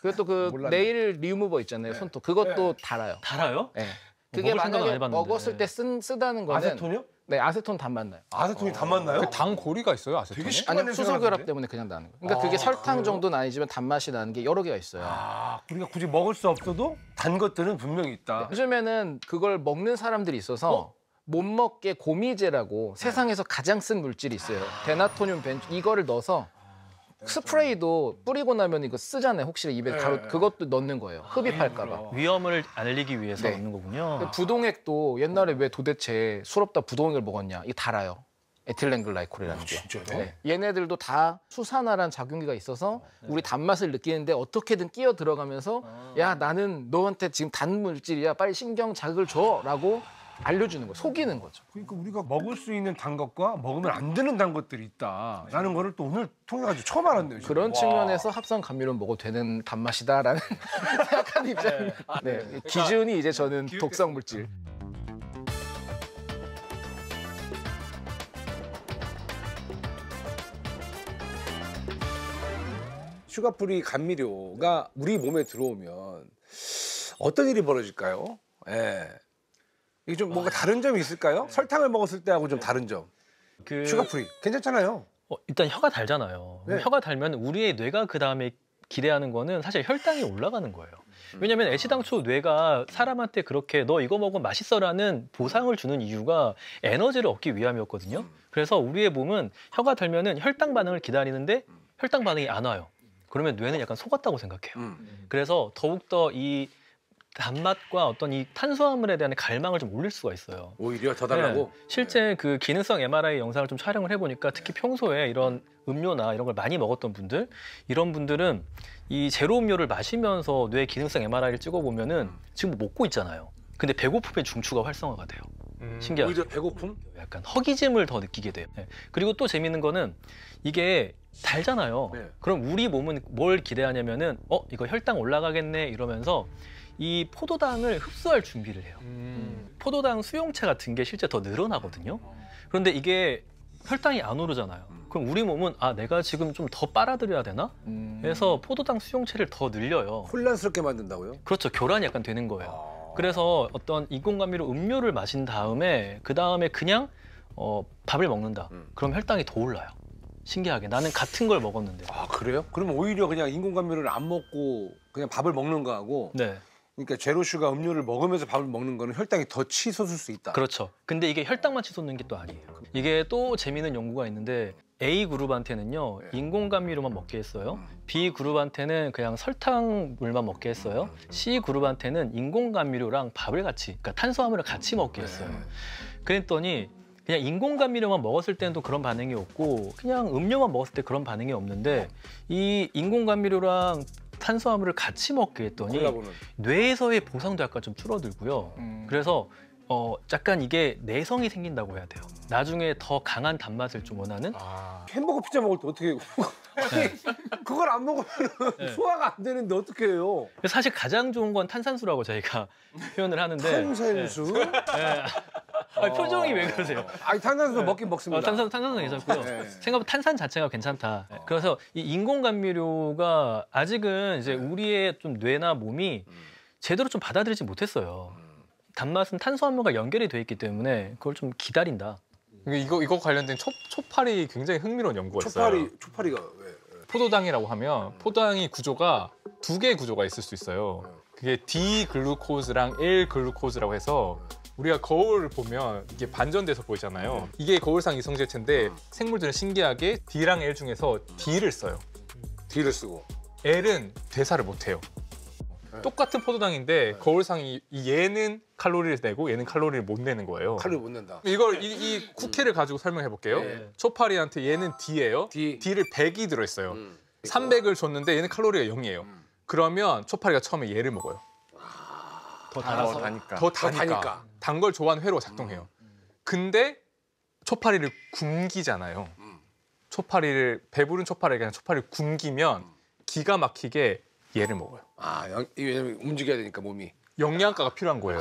그리고 또 그 몰랐네. 네일 리무버 있잖아요. 손톱 그것도 달아요. 달아요? 네. 그게 먹을 생각은 안 만약에 해봤는데. 먹었을 때 쓰다는 거는 아세톤이요? 네 아세톤 단맛 나요. 아세톤이 단맛나요? 그 당 고리가 있어요, 아세톤에? 되게 심한 아니 냄새가 수소 결합 나는데? 때문에 그냥 나는 거예요. 그러니까 그게 설탕 정도는 아니지만 단맛이 나는 게 여러 개가 있어요. 우리가 굳이 먹을 수 없어도 단 것들은 분명히 있다. 요즘에는 그걸 먹는 사람들이 있어서 못 먹게 고미제라고 세상에서 가장 쓴 물질이 있어요. 데나토늄 벤 이거를 넣어서 스프레이도 뿌리고 나면 이거 쓰잖아요. 혹시 입에 가루 그것도 넣는 거예요. 흡입할까 봐. 위험을 알리기 위해서 네. 넣는 거군요. 부동액도 옛날에 왜 도대체 술 없다 부동액을 먹었냐? 이게 달아요. 에틸렌글라이콜이라는 게. 진짜요? 네. 얘네들도 다 수산화란 작용기가 있어서 우리 단맛을 느끼는데 어떻게든 끼어 들어가면서 야 나는 너한테 지금 단 물질이야 빨리 신경 자극을 줘라고 알려주는 거 속이는 거죠. 그러니까 우리가 먹을 수 있는 단 것과 먹으면 안 되는 단 것들이 있다라는 거를 또 오늘 통해 가지고 처음 알았네요. 지금. 그런 측면에서 합성 감미료 먹어도 되는 단맛이다라는 생각하는 입장입니다. 네. 기준이 이제 저는 독성 물질. 슈가프리 감미료가 우리 몸에 들어오면 어떤 일이 벌어질까요? 예. 이게 좀 뭔가 다른 점이 있을까요? 설탕을 먹었을 때하고 좀 다른 점. 그 슈가프리 괜찮잖아요. 일단 혀가 달잖아요. 네. 혀가 달면 우리의 뇌가 그 다음에 기대하는 거는 사실 혈당이 올라가는 거예요. 왜냐면 애시당초 뇌가 사람한테 그렇게 너 이거 먹으면 맛있어라는 보상을 주는 이유가 에너지를 얻기 위함이었거든요. 그래서 우리의 몸은 혀가 달면은 혈당 반응을 기다리는데 혈당 반응이 안 와요. 그러면 뇌는 약간 속았다고 생각해요. 그래서 더욱더 이 단맛과 어떤 이 탄수화물에 대한 갈망을 좀 올릴 수가 있어요. 오히려 더 달라고. 실제 그 기능성 MRI 영상을 좀 촬영을 해보니까 특히 평소에 이런 음료나 이런 걸 많이 먹었던 분들, 이런 분들은 이 제로 음료를 마시면서 뇌 기능성 MRI를 찍어보면은 지금 먹고 있잖아요. 근데 배고픔의 중추가 활성화가 돼요. 신기하죠? 오히려 배고픔? 약간 허기짐을 더 느끼게 돼요. 네. 그리고 또 재밌는 거는 이게 달잖아요. 네. 그럼 우리 몸은 뭘 기대하냐면은 이거 혈당 올라가겠네 이러면서 이 포도당을 흡수할 준비를 해요. 포도당 수용체 같은 게 실제 더 늘어나거든요. 그런데 이게 혈당이 안 오르잖아요. 그럼 우리 몸은 내가 지금 좀 더 빨아들여야 되나? 해서 포도당 수용체를 더 늘려요. 혼란스럽게 만든다고요? 그렇죠. 교란이 약간 되는 거예요. 그래서 어떤 인공감미료 음료를 마신 다음에 그 다음에 그냥 밥을 먹는다. 그럼 혈당이 더 올라요. 신기하게. 나는 같은 걸 먹었는데. 아 그래요? 그러면 오히려 그냥 인공감미료를 안 먹고 그냥 밥을 먹는 거하고 네. 그러니까 제로슈가 음료를 먹으면서 밥을 먹는 거는 혈당이 더 치솟을 수 있다. 그렇죠. 근데 이게 혈당만 치솟는 게 또 아니에요. 이게 또 재미있는 연구가 있는데 A 그룹한테는요 인공감미료만 먹게 했어요. B 그룹한테는 그냥 설탕물만 먹게 했어요. C 그룹한테는 인공감미료랑 밥을 같이, 그러니까 탄수화물을 같이 먹게 했어요. 그랬더니 그냥 인공감미료만 먹었을 때는 또 그런 반응이 없고 그냥 음료만 먹었을 때 그런 반응이 없는데 이 인공감미료랑 탄수화물을 같이 먹게 했더니 콜라보는. 뇌에서의 보상도 약간 좀 줄어들고요. 그래서 약간 이게 내성이 생긴다고 해야 돼요. 나중에 더 강한 단맛을 좀 원하는. 햄버거 피자 먹을 때 어떻게 그걸 안 먹으면 소화가 안 되는데 어떻게 해요? 사실 가장 좋은 건 탄산수라고 저희가 표현을 하는데. 탄산수? 표정이 왜 그러세요? 아니 탄산수 먹긴 먹습니다. 탄산수 괜찮고요. 네. 생각보다 탄산 자체가 괜찮다. 그래서 이 인공감미료가 아직은 이제 우리의 좀 뇌나 몸이 제대로 좀 받아들이지 못했어요. 단맛은 탄수화물과 연결이 돼 있기 때문에 그걸 좀 기다린다. 이거 관련된 초파리 굉장히 흥미로운 연구가 있어요. 초파리가 왜? 포도당이라고 하면 포도당이 구조가 두 개의 구조가 있을 수 있어요. 그게 D 글루코즈랑 L 글루코즈라고 해서 우리가 거울을 보면 이게 반전돼서 보이잖아요. 이게 거울상 이성질체인데 생물들은 신기하게 D랑 L 중에서 D를 써요. D를 쓰고 L은 대사를 못 해요. 똑같은 포도당인데 거울상 얘는 칼로리를 내고 얘는 칼로리를 못 내는 거예요. 칼로리 못 낸다. 이걸 이 쿠키를 가지고 설명해 볼게요. 네. 초파리한테 얘는 D예요. D를 100이 들어있어요. 300을 줬는데 얘는 칼로리가 0이에요. 그러면 초파리가 처음에 얘를 먹어요. 더 달아서. 다니까. 더 다니까. 단 걸 좋아하는 회로가 작동해요. 근데 초파리를 굶기잖아요. 배부른 초파리가 그냥 초파리를 굶기면 기가 막히게 얘를 먹어요. 왜냐면 움직여야 되니까 몸이. 영양가가 필요한 거예요.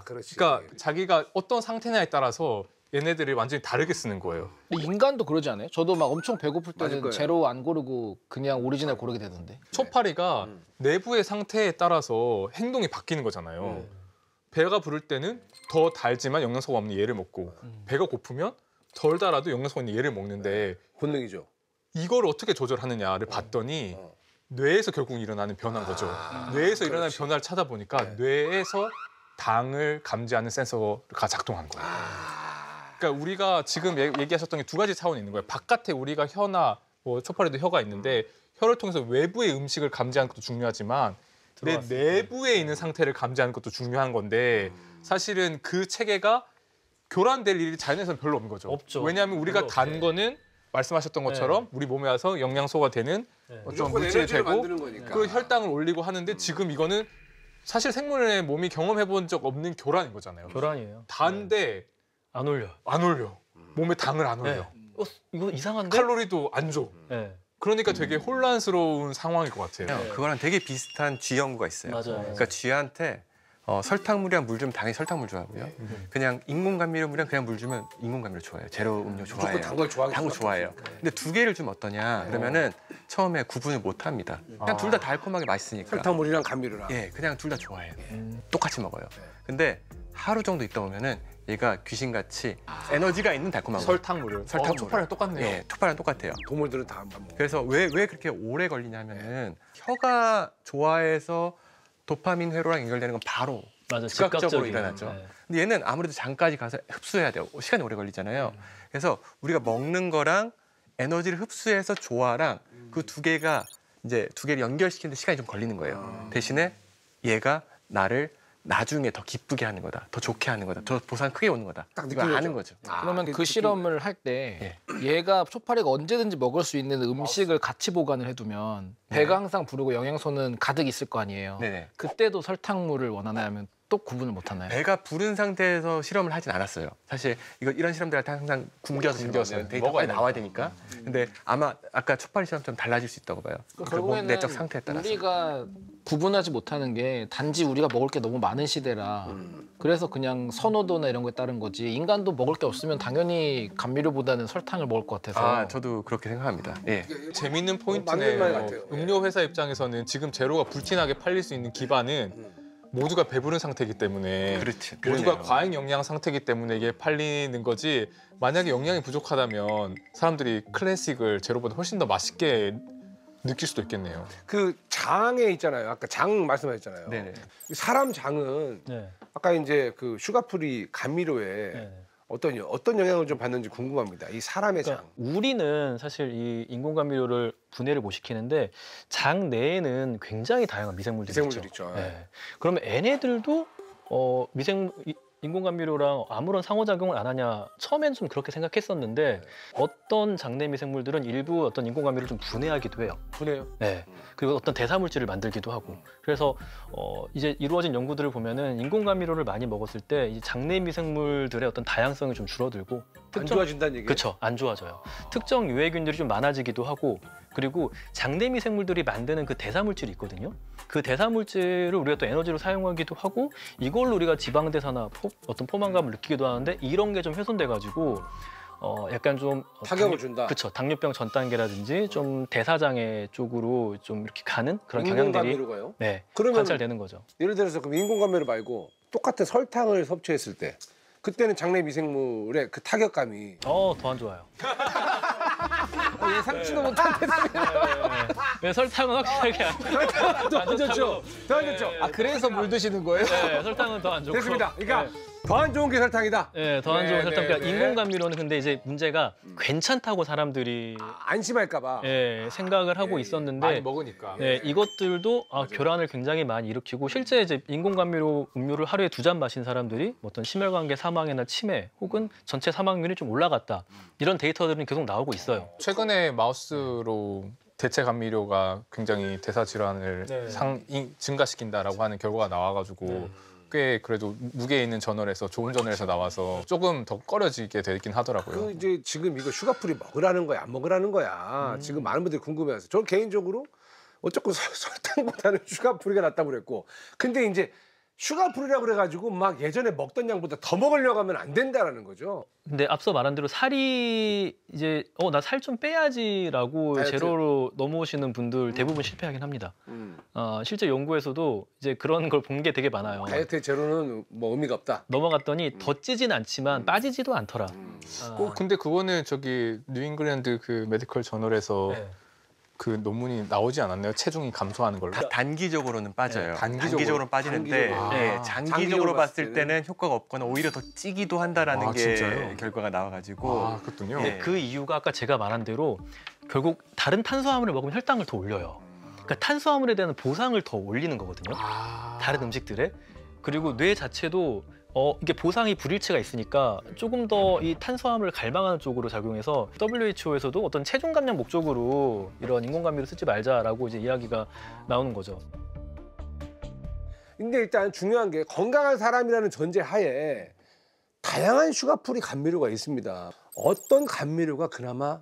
그렇지. 그러니까 자기가 어떤 상태냐에 따라서 얘네들이 완전히 다르게 쓰는 거예요. 근데 인간도 그러지 않아요? 저도 막 엄청 배고플 맞을 때는 거예요. 제로 안 고르고 그냥 오리지널 고르게 되던데. 초파리가 내부의 상태에 따라서 행동이 바뀌는 거잖아요. 배가 부를 때는 더 달지만 영양소가 없는 얘를 먹고 배가 고프면 덜 달아도 영양소가 있는 얘를 먹는데 본능이죠. 이걸 어떻게 조절하느냐를 봤더니 뇌에서 결국 일어나는 변화인 거죠. 뇌에서 일어나는 변화를 찾아보니까 뇌에서 당을 감지하는 센서가 작동하는 거예요. 그러니까 우리가 지금 얘기하셨던 게 두 가지 차원이 있는 거예요. 바깥에 우리가 혀나 초파리도 혀가 있는데 혀를 통해서 외부의 음식을 감지하는 것도 중요하지만 내 내부에 있는 상태를 감지하는 것도 중요한 건데 사실은 그 체계가 교란될 일이 자연에서는 별로 없는 거죠. 없죠. 왜냐하면 우리가 단 거는 말씀하셨던 것처럼 우리 몸에 와서 영양소가 되는 어떤 물질이 되고 그 혈당을 올리고 하는데 지금 이거는 사실 생물의 몸이 경험해 본 적 없는 교란인 거잖아요. 교란이에요. 단데 안 올려. 안 올려. 몸에 당을 안 올려. 이거 이상한데? 칼로리도 안 줘. 네. 그러니까 되게 혼란스러운 상황일 것 같아요. 그거랑 되게 비슷한 쥐 연구가 있어요. 맞아요. 그러니까 쥐한테 설탕물이랑 물 주면 당연히 설탕물 좋아하고요. 그냥 인공감미료물이랑 그냥 물 주면 인공감미료 좋아해요. 제로 음료 좋아해요. 무조건 단걸 좋아하겠죠. 단거 좋아해요. 근데 두 개를 주면 어떠냐? 그러면은 처음에 구분을 못 합니다. 그냥 둘 다 달콤하게 맛있으니까. 설탕물이랑 감미료랑. 예, 그냥 둘 다 좋아해요. 똑같이 먹어요. 근데 하루 정도 있다 보면은 얘가 귀신같이 에너지가 있는 달콤한 거. 설탕물을. 초파리랑 똑같네요. 예, 초파리랑 똑같아요. 동물들은 다 안 먹어. 그래서 왜 그렇게 오래 걸리냐면은 혀가 좋아해서 도파민 회로랑 연결되는 건 바로 맞아, 즉각적으로 즉각적이에요. 일어나죠. 네. 근데 얘는 아무래도 장까지 가서 흡수해야 돼요. 시간이 오래 걸리잖아요. 그래서 우리가 먹는 거랑 에너지를 흡수해서 조화랑 그 두 개가 이제 두 개를 연결시키는데 시간이 좀 걸리는 거예요. 대신에 얘가 나를 나중에 더 기쁘게 하는 거다, 더 좋게 하는 거다, 더 보상 크게 오는 거다. 딱 이거 아는 거죠. 그러면 그 실험을 할 때 얘가 초파리가 언제든지 먹을 수 있는 음식을 같이 보관을 해두면 배가 항상 부르고 영양소는 가득 있을 거 아니에요. 네네. 그때도 설탕물을 원하나요? 하면 또 구분을 못 하나요? 배가 부른 상태에서 실험을 하진 않았어요. 사실 이런 실험들 할 때 항상 굶겨서 데이터가 빨리 나와야 되니까. 근데 아마 아까 초파리 실험처럼 달라질 수 있다고 봐요. 결국에는 내적 상태에 따라서. 우리가 구분하지 못하는 게 단지 우리가 먹을 게 너무 많은 시대라 그래서 그냥 선호도나 이런 거에 따른 거지 인간도 먹을 게 없으면 당연히 감미료보다는 설탕을 먹을 것 같아서 아, 저도 그렇게 생각합니다. 예. 재밌는 맞는 말 포인트네요. 같아요. 음료 회사 입장에서는 지금 제로가 불티나게 팔릴 수 있는 기반은 모두가 배부른 상태이기 때문에 그렇죠. 모두가 그러네요. 과잉 영양 상태이기 때문에 이게 팔리는 거지 만약에 영양이 부족하다면 사람들이 클래식을 제로보다 훨씬 더 맛있게 느낄 수도 있겠네요. 그 장에 있잖아요. 아까 장 말씀하셨잖아요. 네네. 사람 장은 네. 아까 이제 그 슈가프리 감미료에 네. 어떤 영향을 좀 받는지 궁금합니다. 이 사람의 그러니까 장. 우리는 사실 이 인공 감미료를 분해를 못 시키는데 장 내에는 굉장히 다양한 미생물들이 미생물들 있죠. 네. 그러면 얘네들도 인공 감미료랑 아무런 상호작용을 안 하냐 처음엔 좀 그렇게 생각했었는데 어떤 장내 미생물들은 일부 어떤 인공 감미료를 좀 분해하기도 해요. 분해요. 네. 그리고 어떤 대사물질을 만들기도 하고. 그래서 이제 이루어진 연구들을 보면은 인공 감미료를 많이 먹었을 때 이 장내 미생물들의 어떤 다양성이 좀 줄어들고 안 좋아진다는 얘기예요. 그렇죠. 안 좋아져요. 특정 유해균들이 좀 많아지기도 하고 그리고 장내 미생물들이 만드는 그 대사물질이 있거든요. 그 대사물질을 우리가 또 에너지로 사용하기도 하고 이걸로 우리가 지방대사나 어떤 포만감을 느끼기도 하는데 이런 게 좀 훼손돼가지고 약간 좀 타격을 준다. 그렇죠. 당뇨병 전 단계라든지 좀 대사장애 쪽으로 좀 이렇게 가는 그런 인공 경향들이 감미료가요? 네, 그러면 관찰되는 거죠. 예를 들어서 그럼 인공 감미료 말고 똑같은 설탕을 섭취했을 때 그때는 장내 미생물의 그 타격감이 더 안 좋아요. 예상치도 못한 네, 설탕은 확실하게 더 좋죠. 더 안 좋죠. 아 그래서 물 드시는 거예요? 네, 설탕은 더 안 좋고. 됐습니다. 그러니까 네. 더 안 좋은 게 설탕이다. 네, 더 안 좋은 네, 설탕. 네, 그러니까 네. 인공 감미료는 근데 이제 문제가 괜찮다고 사람들이 안심할까봐. 생각을 하고 많이 있었는데 먹으니까. 네, 이것들도 교란을 굉장히 많이 일으키고 실제 이제 인공 감미료 음료를 하루에 2잔 마신 사람들이 어떤 심혈관계 사망이나 치매 혹은 전체 사망률이 좀 올라갔다. 이런 데이터들은 계속 나오고 있어요. 최근에 마우스로 대체 감미료가 굉장히 대사 질환을 증가시킨다라고 하는 결과가 나와가지고 꽤 그래도 무게 있는 저널에서 좋은 저널에서 나와서 조금 더 꺼려지게 되긴 하더라고요. 그 이제 지금 이거 슈가프리 먹으라는 거야, 안 먹으라는 거야. 지금 많은 분들이 궁금해하세요. 저는 개인적으로 어쩌고 설탕보다는 슈가프리가 낫다고 그랬고, 근데 이제 슈가프리라고 그래가지고 막 예전에 먹던 양보다 더 먹으려고 하면 안 된다라는 거죠. 근데 앞서 말한 대로 살이 이제 나 살 좀 빼야지라고 다이어트. 제로로 넘어오시는 분들 대부분 실패하긴 합니다. 실제 연구에서도 이제 그런 걸 본 게 되게 많아요. 다이어트의 제로는 뭐 의미가 없다. 넘어갔더니 더 찌진 않지만 빠지지도 않더라. 근데 그거는 저기 뉴잉글랜드 그 메디컬 저널에서 네. 그 논문이 나오지 않았나요? 체중이 감소하는 걸로? 단기적으로는 빠져요. 네, 단기적으로. 빠지는데 단기적으로. 네, 장기적으로 장기적으로 봤을 봤을 때는 효과가 없거나 오히려 더 찌기도 한다라는 아, 게 진짜요? 결과가 나와가지고 아, 그렇군요. 네. 그 이유가 아까 제가 말한 대로 결국 다른 탄수화물을 먹으면 혈당을 더 올려요. 그러니까 탄수화물에 대한 보상을 더 올리는 거거든요. 다른 음식들에. 그리고 뇌 자체도 이게 보상이 불일치가 있으니까 조금 더 이 탄수화물을 갈망하는 쪽으로 작용해서 WHO에서도 어떤 체중 감량 목적으로 이런 인공 감미를 쓰지 말자라고 이제 이야기가 나오는 거죠. 근데 일단 중요한 게 건강한 사람이라는 전제 하에 다양한 슈가프리 감미료가 있습니다. 어떤 감미료가 그나마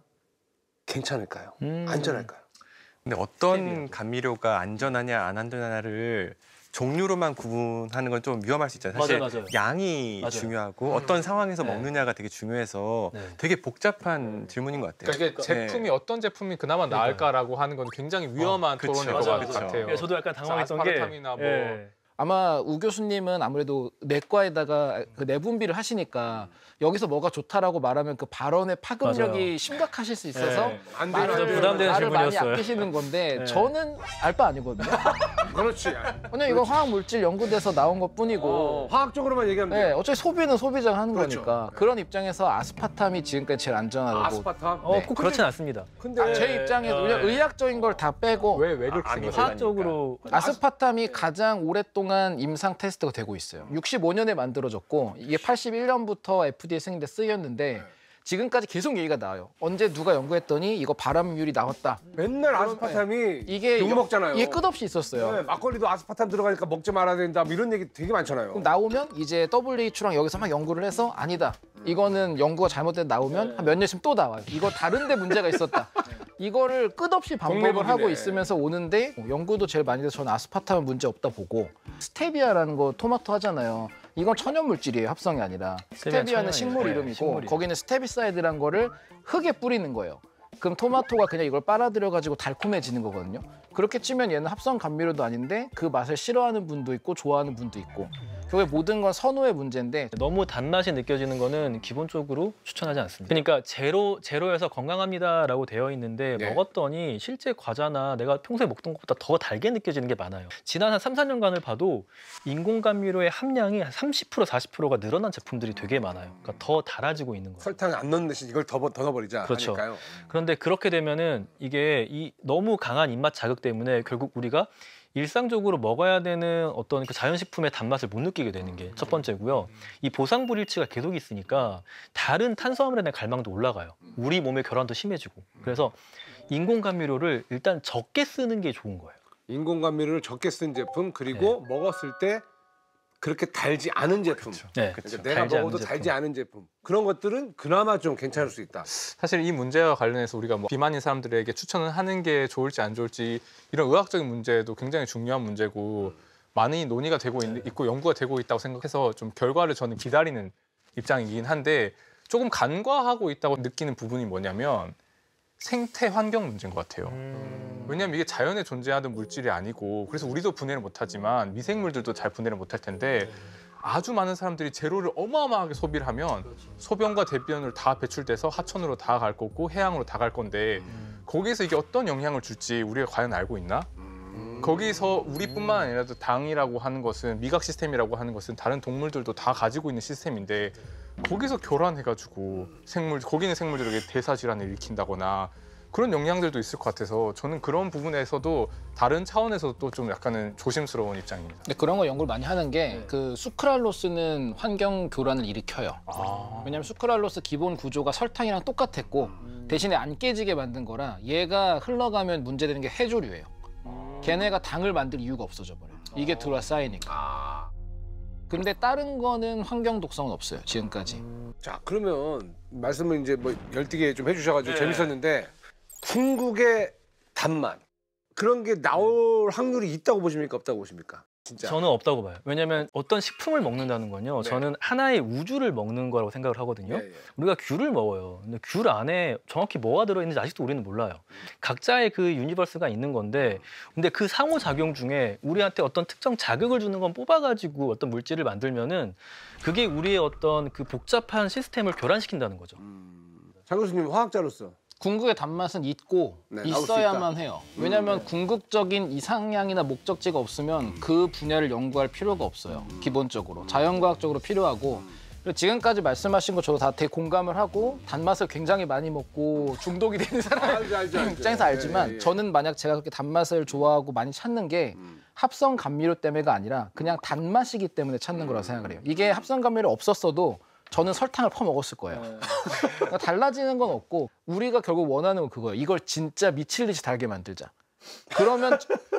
괜찮을까요? 안전할까요? 근데 어떤 감미료가 안전하냐 안 안전하냐를 종류로만 구분하는 건 좀 위험할 수 있잖아요. 사실 맞아요. 양이 맞아요. 중요하고 어떤 상황에서 네. 먹느냐가 되게 중요해서 네. 되게 복잡한 질문인 것 같아요. 그러니까 이게 제품이 어떤 제품이 그나마 나을까라고 하는 건 굉장히 위험한 그쵸. 토론일 것 맞아요, 그쵸. 같아요. 저도 약간 당황했던 게 아스파르탐이나 뭐 아마 우 교수님은 아무래도 내과에다가 그 내분비를 하시니까 여기서 뭐가 좋다라고 말하면 그 발언의 파급력이 맞아요. 심각하실 수 있어서 네. 안 말을, 되는 부담되는 말을 많이 질문이었어요. 아끼시는 건데 네. 저는 알 바 아니거든요. 그렇지. 그냥 이건 화학 물질 연구돼서 나온 것 뿐이고 화학적으로만 얘기하면 네, 돼요. 어차피 소비는 소비자가 하는 그렇죠. 거니까 그런 입장에서 아스파탐이 지금까지 제일 안전하다고. 아스파탐. 네. 꼭 그렇진 않습니다. 근데 제 입장에서 그냥 의학적인 걸 다 빼고 왜 그렇게 아니, 생각해요? 화학적으로 아스파탐이 가장 오랫동안 오랫동안 임상 테스트가 되고 있어요. 65년에 만들어졌고 이게 81년부터 FDA 승인돼 쓰였는데 지금까지 계속 얘기가 나와요. 언제 누가 연구했더니 이거 발암률이 나왔다. 맨날 아스파탐이 이게 욕 먹잖아요. 이게 끝없이 있었어요. 네, 막걸리도 아스파탐 들어가니까 먹지 말아야 된다. 뭐 이런 얘기 되게 많잖아요. 그럼 나오면 이제 WHO랑 여기서 막 연구를 해서 아니다. 이거는 연구가 잘못된 나오면 한 몇 년 있으면 또 나와요. 이거 다른데 문제가 있었다. 이거를 끝없이 반복을 하고 있으면서 오는데 연구도 제일 많이 돼서 저는 아스파탐은 문제 없다 보고 스테비아라는 거 토마토 하잖아요. 이건 천연 물질이에요. 합성이 아니라. 스테비아는 식물 이름이고 식물이에요. 거기는 스테비사이드란 거를 흙에 뿌리는 거예요. 그럼 토마토가 그냥 이걸 빨아들여 가지고 달콤해지는 거거든요. 그렇게 치면 얘는 합성 감미료도 아닌데 그 맛을 싫어하는 분도 있고 좋아하는 분도 있고 결국에 모든 건 선호의 문제인데 너무 단맛이 느껴지는 거는 기본적으로 추천하지 않습니다. 그러니까 제로에서 건강합니다라고 되어 있는데 네. 먹었더니 실제 과자나 내가 평소에 먹던 것보다 더 달게 느껴지는 게 많아요. 지난 한 3, 4년간을 봐도 인공감미료의 함량이 한 30%, 40%가 늘어난 제품들이 되게 많아요. 그러니까 더 달아지고 있는 거예요. 설탕 안 넣는 대신 이걸 더 넣어버리자 그렇죠. 하니까요. 그런데 그렇게 되면은 이게 너무 강한 입맛 자극 때문에 결국 우리가 일상적으로 먹어야 되는 어떤 그 자연식품의 단맛을 못 느끼게 되는 게 첫 번째고요. 이 보상불일치가 계속 있으니까 다른 탄수화물에 대한 갈망도 올라가요. 우리 몸의 결함도 심해지고. 그래서 인공감미료를 일단 적게 쓰는 게 좋은 거예요. 인공감미료를 적게 쓴 제품 그리고 먹었을 때 그렇게 달지 않은 제품. 네, 그러니까 내가 먹어도 달지 않은 제품. 그런 것들은 그나마 좀 괜찮을 수 있다. 사실 이 문제와 관련해서 우리가 뭐 비만인 사람들에게 추천을 하는 게 좋을지 안 좋을지 이런 의학적인 문제도 굉장히 중요한 문제고 많이 논의가 되고 있고 연구가 되고 있다고 생각해서 좀 결과를 저는 기다리는 입장이긴 한데 조금 간과하고 있다고 느끼는 부분이 뭐냐면 생태 환경 문제인 것 같아요. 왜냐하면 이게 자연에 존재하는 물질이 아니고 그래서 우리도 분해를 못하지만 미생물들도 잘 분해를 못할 텐데 아주 많은 사람들이 제로를 어마어마하게 소비를 하면 소변과 대변으로 다 배출돼서 하천으로 다 갈 거고 해양으로 다 갈 건데 거기에서 이게 어떤 영향을 줄지 우리가 과연 알고 있나? 거기서 우리뿐만 아니라도 당이라고 하는 것은 미각 시스템이라고 하는 것은 다른 동물들도 다 가지고 있는 시스템인데 거기서 교란해가지고 거기 있는 생물들에게 대사질환을 일으킨다거나 그런 영향들도 있을 것 같아서 저는 그런 부분에서도 다른 차원에서도 또 좀 약간은 조심스러운 입장입니다. 근데 그런 거 연구를 많이 하는 게 그 수크랄로스는 환경 교란을 일으켜요. 왜냐하면 수크랄로스 기본 구조가 설탕이랑 똑같았고 대신에 안 깨지게 만든 거라 얘가 흘러가면 문제되는 게 해조류예요. 걔네가 당을 만들 이유가 없어져 버려요. 이게 들어와 쌓이니까. 근데 다른 거는 환경 독성은 없어요. 지금까지. 자, 그러면 말씀을 이제 뭐 열띠게 좀 해주셔가지고 재밌었는데 궁극의 단맛 그런 게 나올 확률이 있다고 보십니까? 없다고 보십니까? 진짜. 저는 없다고 봐요. 왜냐하면 어떤 식품을 먹는다는 건요. 네. 저는 하나의 우주를 먹는 거라고 생각을 하거든요. 예, 예. 우리가 귤을 먹어요. 근데 귤 안에 정확히 뭐가 들어있는지 아직도 우리는 몰라요. 각자의 그 유니버스가 있는 건데 근데 그 상호작용 중에 우리한테 어떤 특정 자극을 주는 건 뽑아가지고 어떤 물질을 만들면은 그게 우리의 어떤 그 복잡한 시스템을 교란시킨다는 거죠. 장 교수님 화학자로서 궁극의 단맛은 있고 네, 나올 수 있어야만 해요. 왜냐하면 궁극적인 이상향이나 목적지가 없으면 그 분야를 연구할 필요가 없어요. 기본적으로. 자연과학적으로 필요하고 그리고 지금까지 말씀하신 거 저도 다 되게 공감을 하고 단맛을 굉장히 많이 먹고 중독이 되는 사람 입장에서 알지만 예, 예. 저는 만약 제가 그렇게 단맛을 좋아하고 많이 찾는 게 합성 감미료 때문에가 아니라 그냥 단맛이기 때문에 찾는 거라고 생각을 해요. 이게 합성 감미료 없었어도 저는 설탕을 퍼먹었을 거예요. 그러니까 달라지는 건 없고 우리가 결국 원하는 건 그거예요. 이걸 진짜 미칠 듯이 달게 만들자.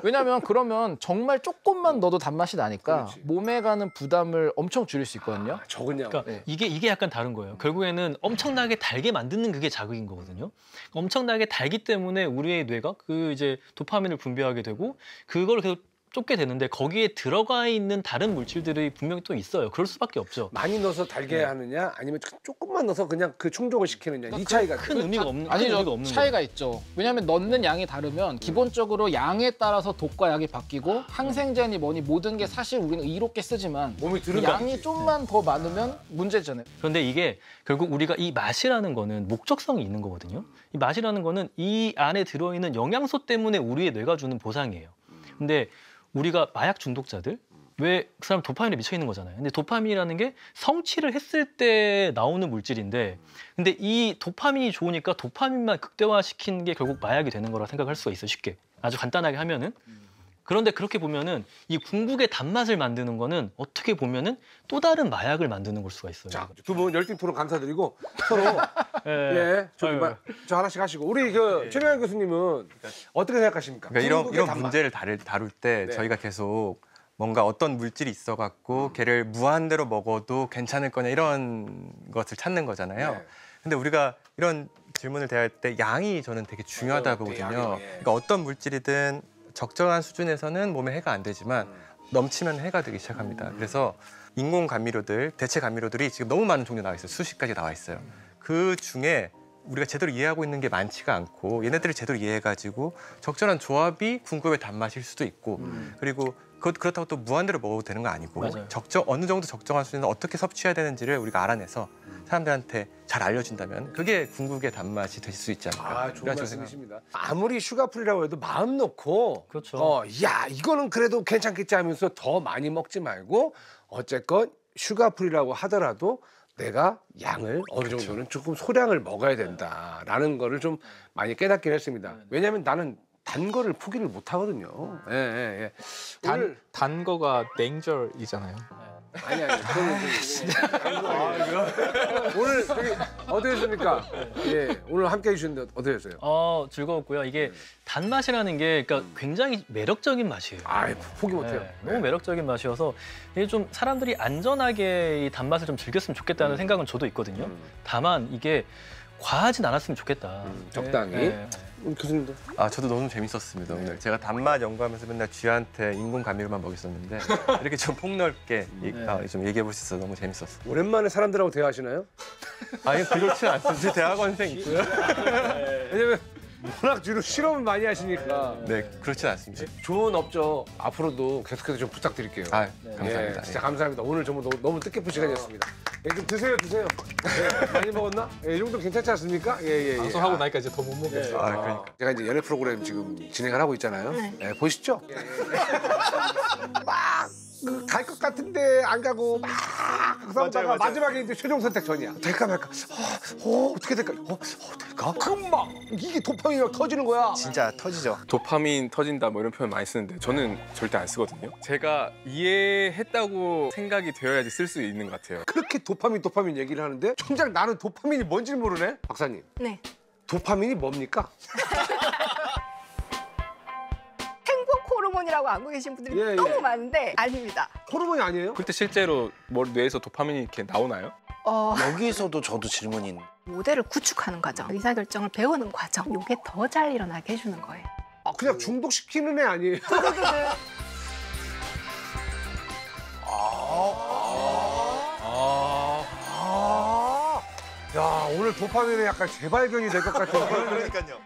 왜냐면 그러면 정말 조금만 넣어도 단맛이 나니까 그렇지. 몸에 가는 부담을 엄청 줄일 수 있거든요. 적은 양. 그러니까 네. 이게 약간 다른 거예요. 결국에는 엄청나게 달게 만드는 그게 자극인 거거든요. 엄청나게 달기 때문에 우리의 뇌가 그 이제 도파민을 분비하게 되고 그걸 계속 쫓게 되는데 거기에 들어가 있는 다른 물질들이 분명히 또 있어요. 그럴 수밖에 없죠. 많이 넣어서 달게 하느냐 아니면 조금만 넣어서 그냥 그 충족을 시키느냐 이 차이가 큰 의미가 없는 큰 아니죠. 의미가 없는 차이가 거예요. 있죠. 왜냐하면 넣는 양이 다르면 기본적으로 양에 따라서 독과 약이 바뀌고 항생제니 뭐니 모든 게 사실 우리는 이롭게 쓰지만 몸이 들은 양이 좀만 더 많으면 문제잖아요. 그런데 이게 결국 우리가 이 맛이라는 거는 목적성이 있는 거거든요. 이 맛이라는 거는 이 안에 들어있는 영양소 때문에 우리의 뇌가 주는 보상이에요. 근데 우리가 마약 중독자들 왜 그 사람 도파민에 미쳐 있는 거잖아요. 근데 도파민이라는 게 성취를 했을 때 나오는 물질인데 근데 이 도파민이 좋으니까 도파민만 극대화시키는 게 결국 마약이 되는 거라 생각할 수가 있어 쉽게. 아주 간단하게 하면은 그런데 그렇게 보면은 이 궁극의 단맛을 만드는 거는 어떻게 보면은 또 다른 마약을 만드는 걸 수가 있어요. 자, 두 분 열띤 토론 감사드리고 서로 저 하나씩 하시고 우리 최명현 교수님은 어떻게 생각하십니까? 그러니까 이런 단맛. 문제를 다룰 때 저희가 계속 뭔가 어떤 물질이 있어갖고 걔를 무한대로 먹어도 괜찮을 거냐 이런 것을 찾는 거잖아요. 근데 우리가 이런 질문을 대할 때 양이 저는 되게 중요하다 보거든요. 그러니까 어떤 물질이든 적정한 수준에서는 몸에 해가 안 되지만 넘치면 해가 되기 시작합니다. 그래서 인공 감미료들, 대체 감미료들이 지금 너무 많은 종류 나와 있어요. 수십 가지 나와 있어요. 그 중에 우리가 제대로 이해하고 있는 게 많지가 않고 얘네들을 제대로 이해해가지고 적절한 조합이 궁극의 단맛일 수도 있고 그리고 그렇다고 또 무한대로 먹어도 되는 거 아니고 맞아요. 어느 정도 적정한 수준에서 어떻게 섭취해야 되는지를 우리가 알아내서 사람들한테 잘 알려준다면 그게 궁극의 단맛이 될 수 있지 않을까. 좋은 말씀이십니다. 아무리 슈가풀이라고 해도 마음 놓고 그렇죠. 야 이거는 그래도 괜찮겠지 하면서 더 많이 먹지 말고 어쨌건 슈가풀이라고 하더라도 내가 양을 어느 정도는 조금 소량을 먹어야 된다라는 거를 좀 많이 깨닫긴 했습니다. 왜냐하면 나는 단 거를 포기를 못 하거든요. 예. 단 거가 땡저이잖아요. 아니. 오늘 되게 어떠셨습니까? 예, 오늘 함께 해주셨는데 어떠셨어요? 즐거웠고요. 이게 단맛이라는 게 그러니까 굉장히 매력적인 맛이에요. 포기 못해요. 너무 매력적인 맛이어서 이게 좀 사람들이 안전하게 이 단맛을 좀 즐겼으면 좋겠다는 생각은 저도 있거든요. 다만 이게 과하진 않았으면 좋겠다. 적당히. 교수님도? 저도 너무 재밌었습니다 오늘. 제가 단맛 연구하면서 맨날 쥐한테 인공 감미료만 먹였었는데 이렇게 좀 폭넓게 좀 얘기해 볼 수 있어서 너무 재밌었어요. 오랜만에 사람들하고 대화하시나요? 아니 그렇지 않습니다. 제 대학원생 있고요. 왜냐면 워낙 주로 실험을 많이 하시니까. 네, 그렇진 않습니다. 좋은 업적 앞으로도 계속해서 좀 부탁드릴게요. 감사합니다. 예, 진짜 감사합니다. 오늘 정말 너무 뜻깊은 시간이었습니다. 좀 드세요. 많이 먹었나? 이 정도 괜찮지 않습니까? 방송하고 나니까 이제 더 못 먹겠어요. 그러니까. 제가 이제 연애 프로그램 지금 진행을 하고 있잖아요. 보시죠? 막 갈 것 같은데 안 가고 막 싸우다가 마지막에 이제 최종 선택 전이야. 될까 말까? 어떻게 될까? 될까? 금방 이게 도파민이 터지는 거야. 진짜 터지죠. 도파민 터진다 뭐 이런 표현 많이 쓰는데 저는 절대 안 쓰거든요. 제가 이해했다고 생각이 되어야지 쓸 수 있는 것 같아요. 그렇게 도파민 얘기를 하는데 정작 나는 도파민이 뭔지 모르네. 박사님. 네. 도파민이 뭡니까? 행복 호르몬이라고 알고 계신 분들이 너무 많은데 아닙니다. 호르몬이 아니에요? 그때 실제로 뇌에서 도파민이 이렇게 나오나요? 여기서도 저도 질문이 있는. 모델을 구축하는 과정, 의사결정을 배우는 과정, 이게 더 잘 일어나게 해주는 거예요. 그냥 중독시키는 애 아니에요? 야, 오늘 도파민의 약간 재발견이 될 것 같은. 그러니까요.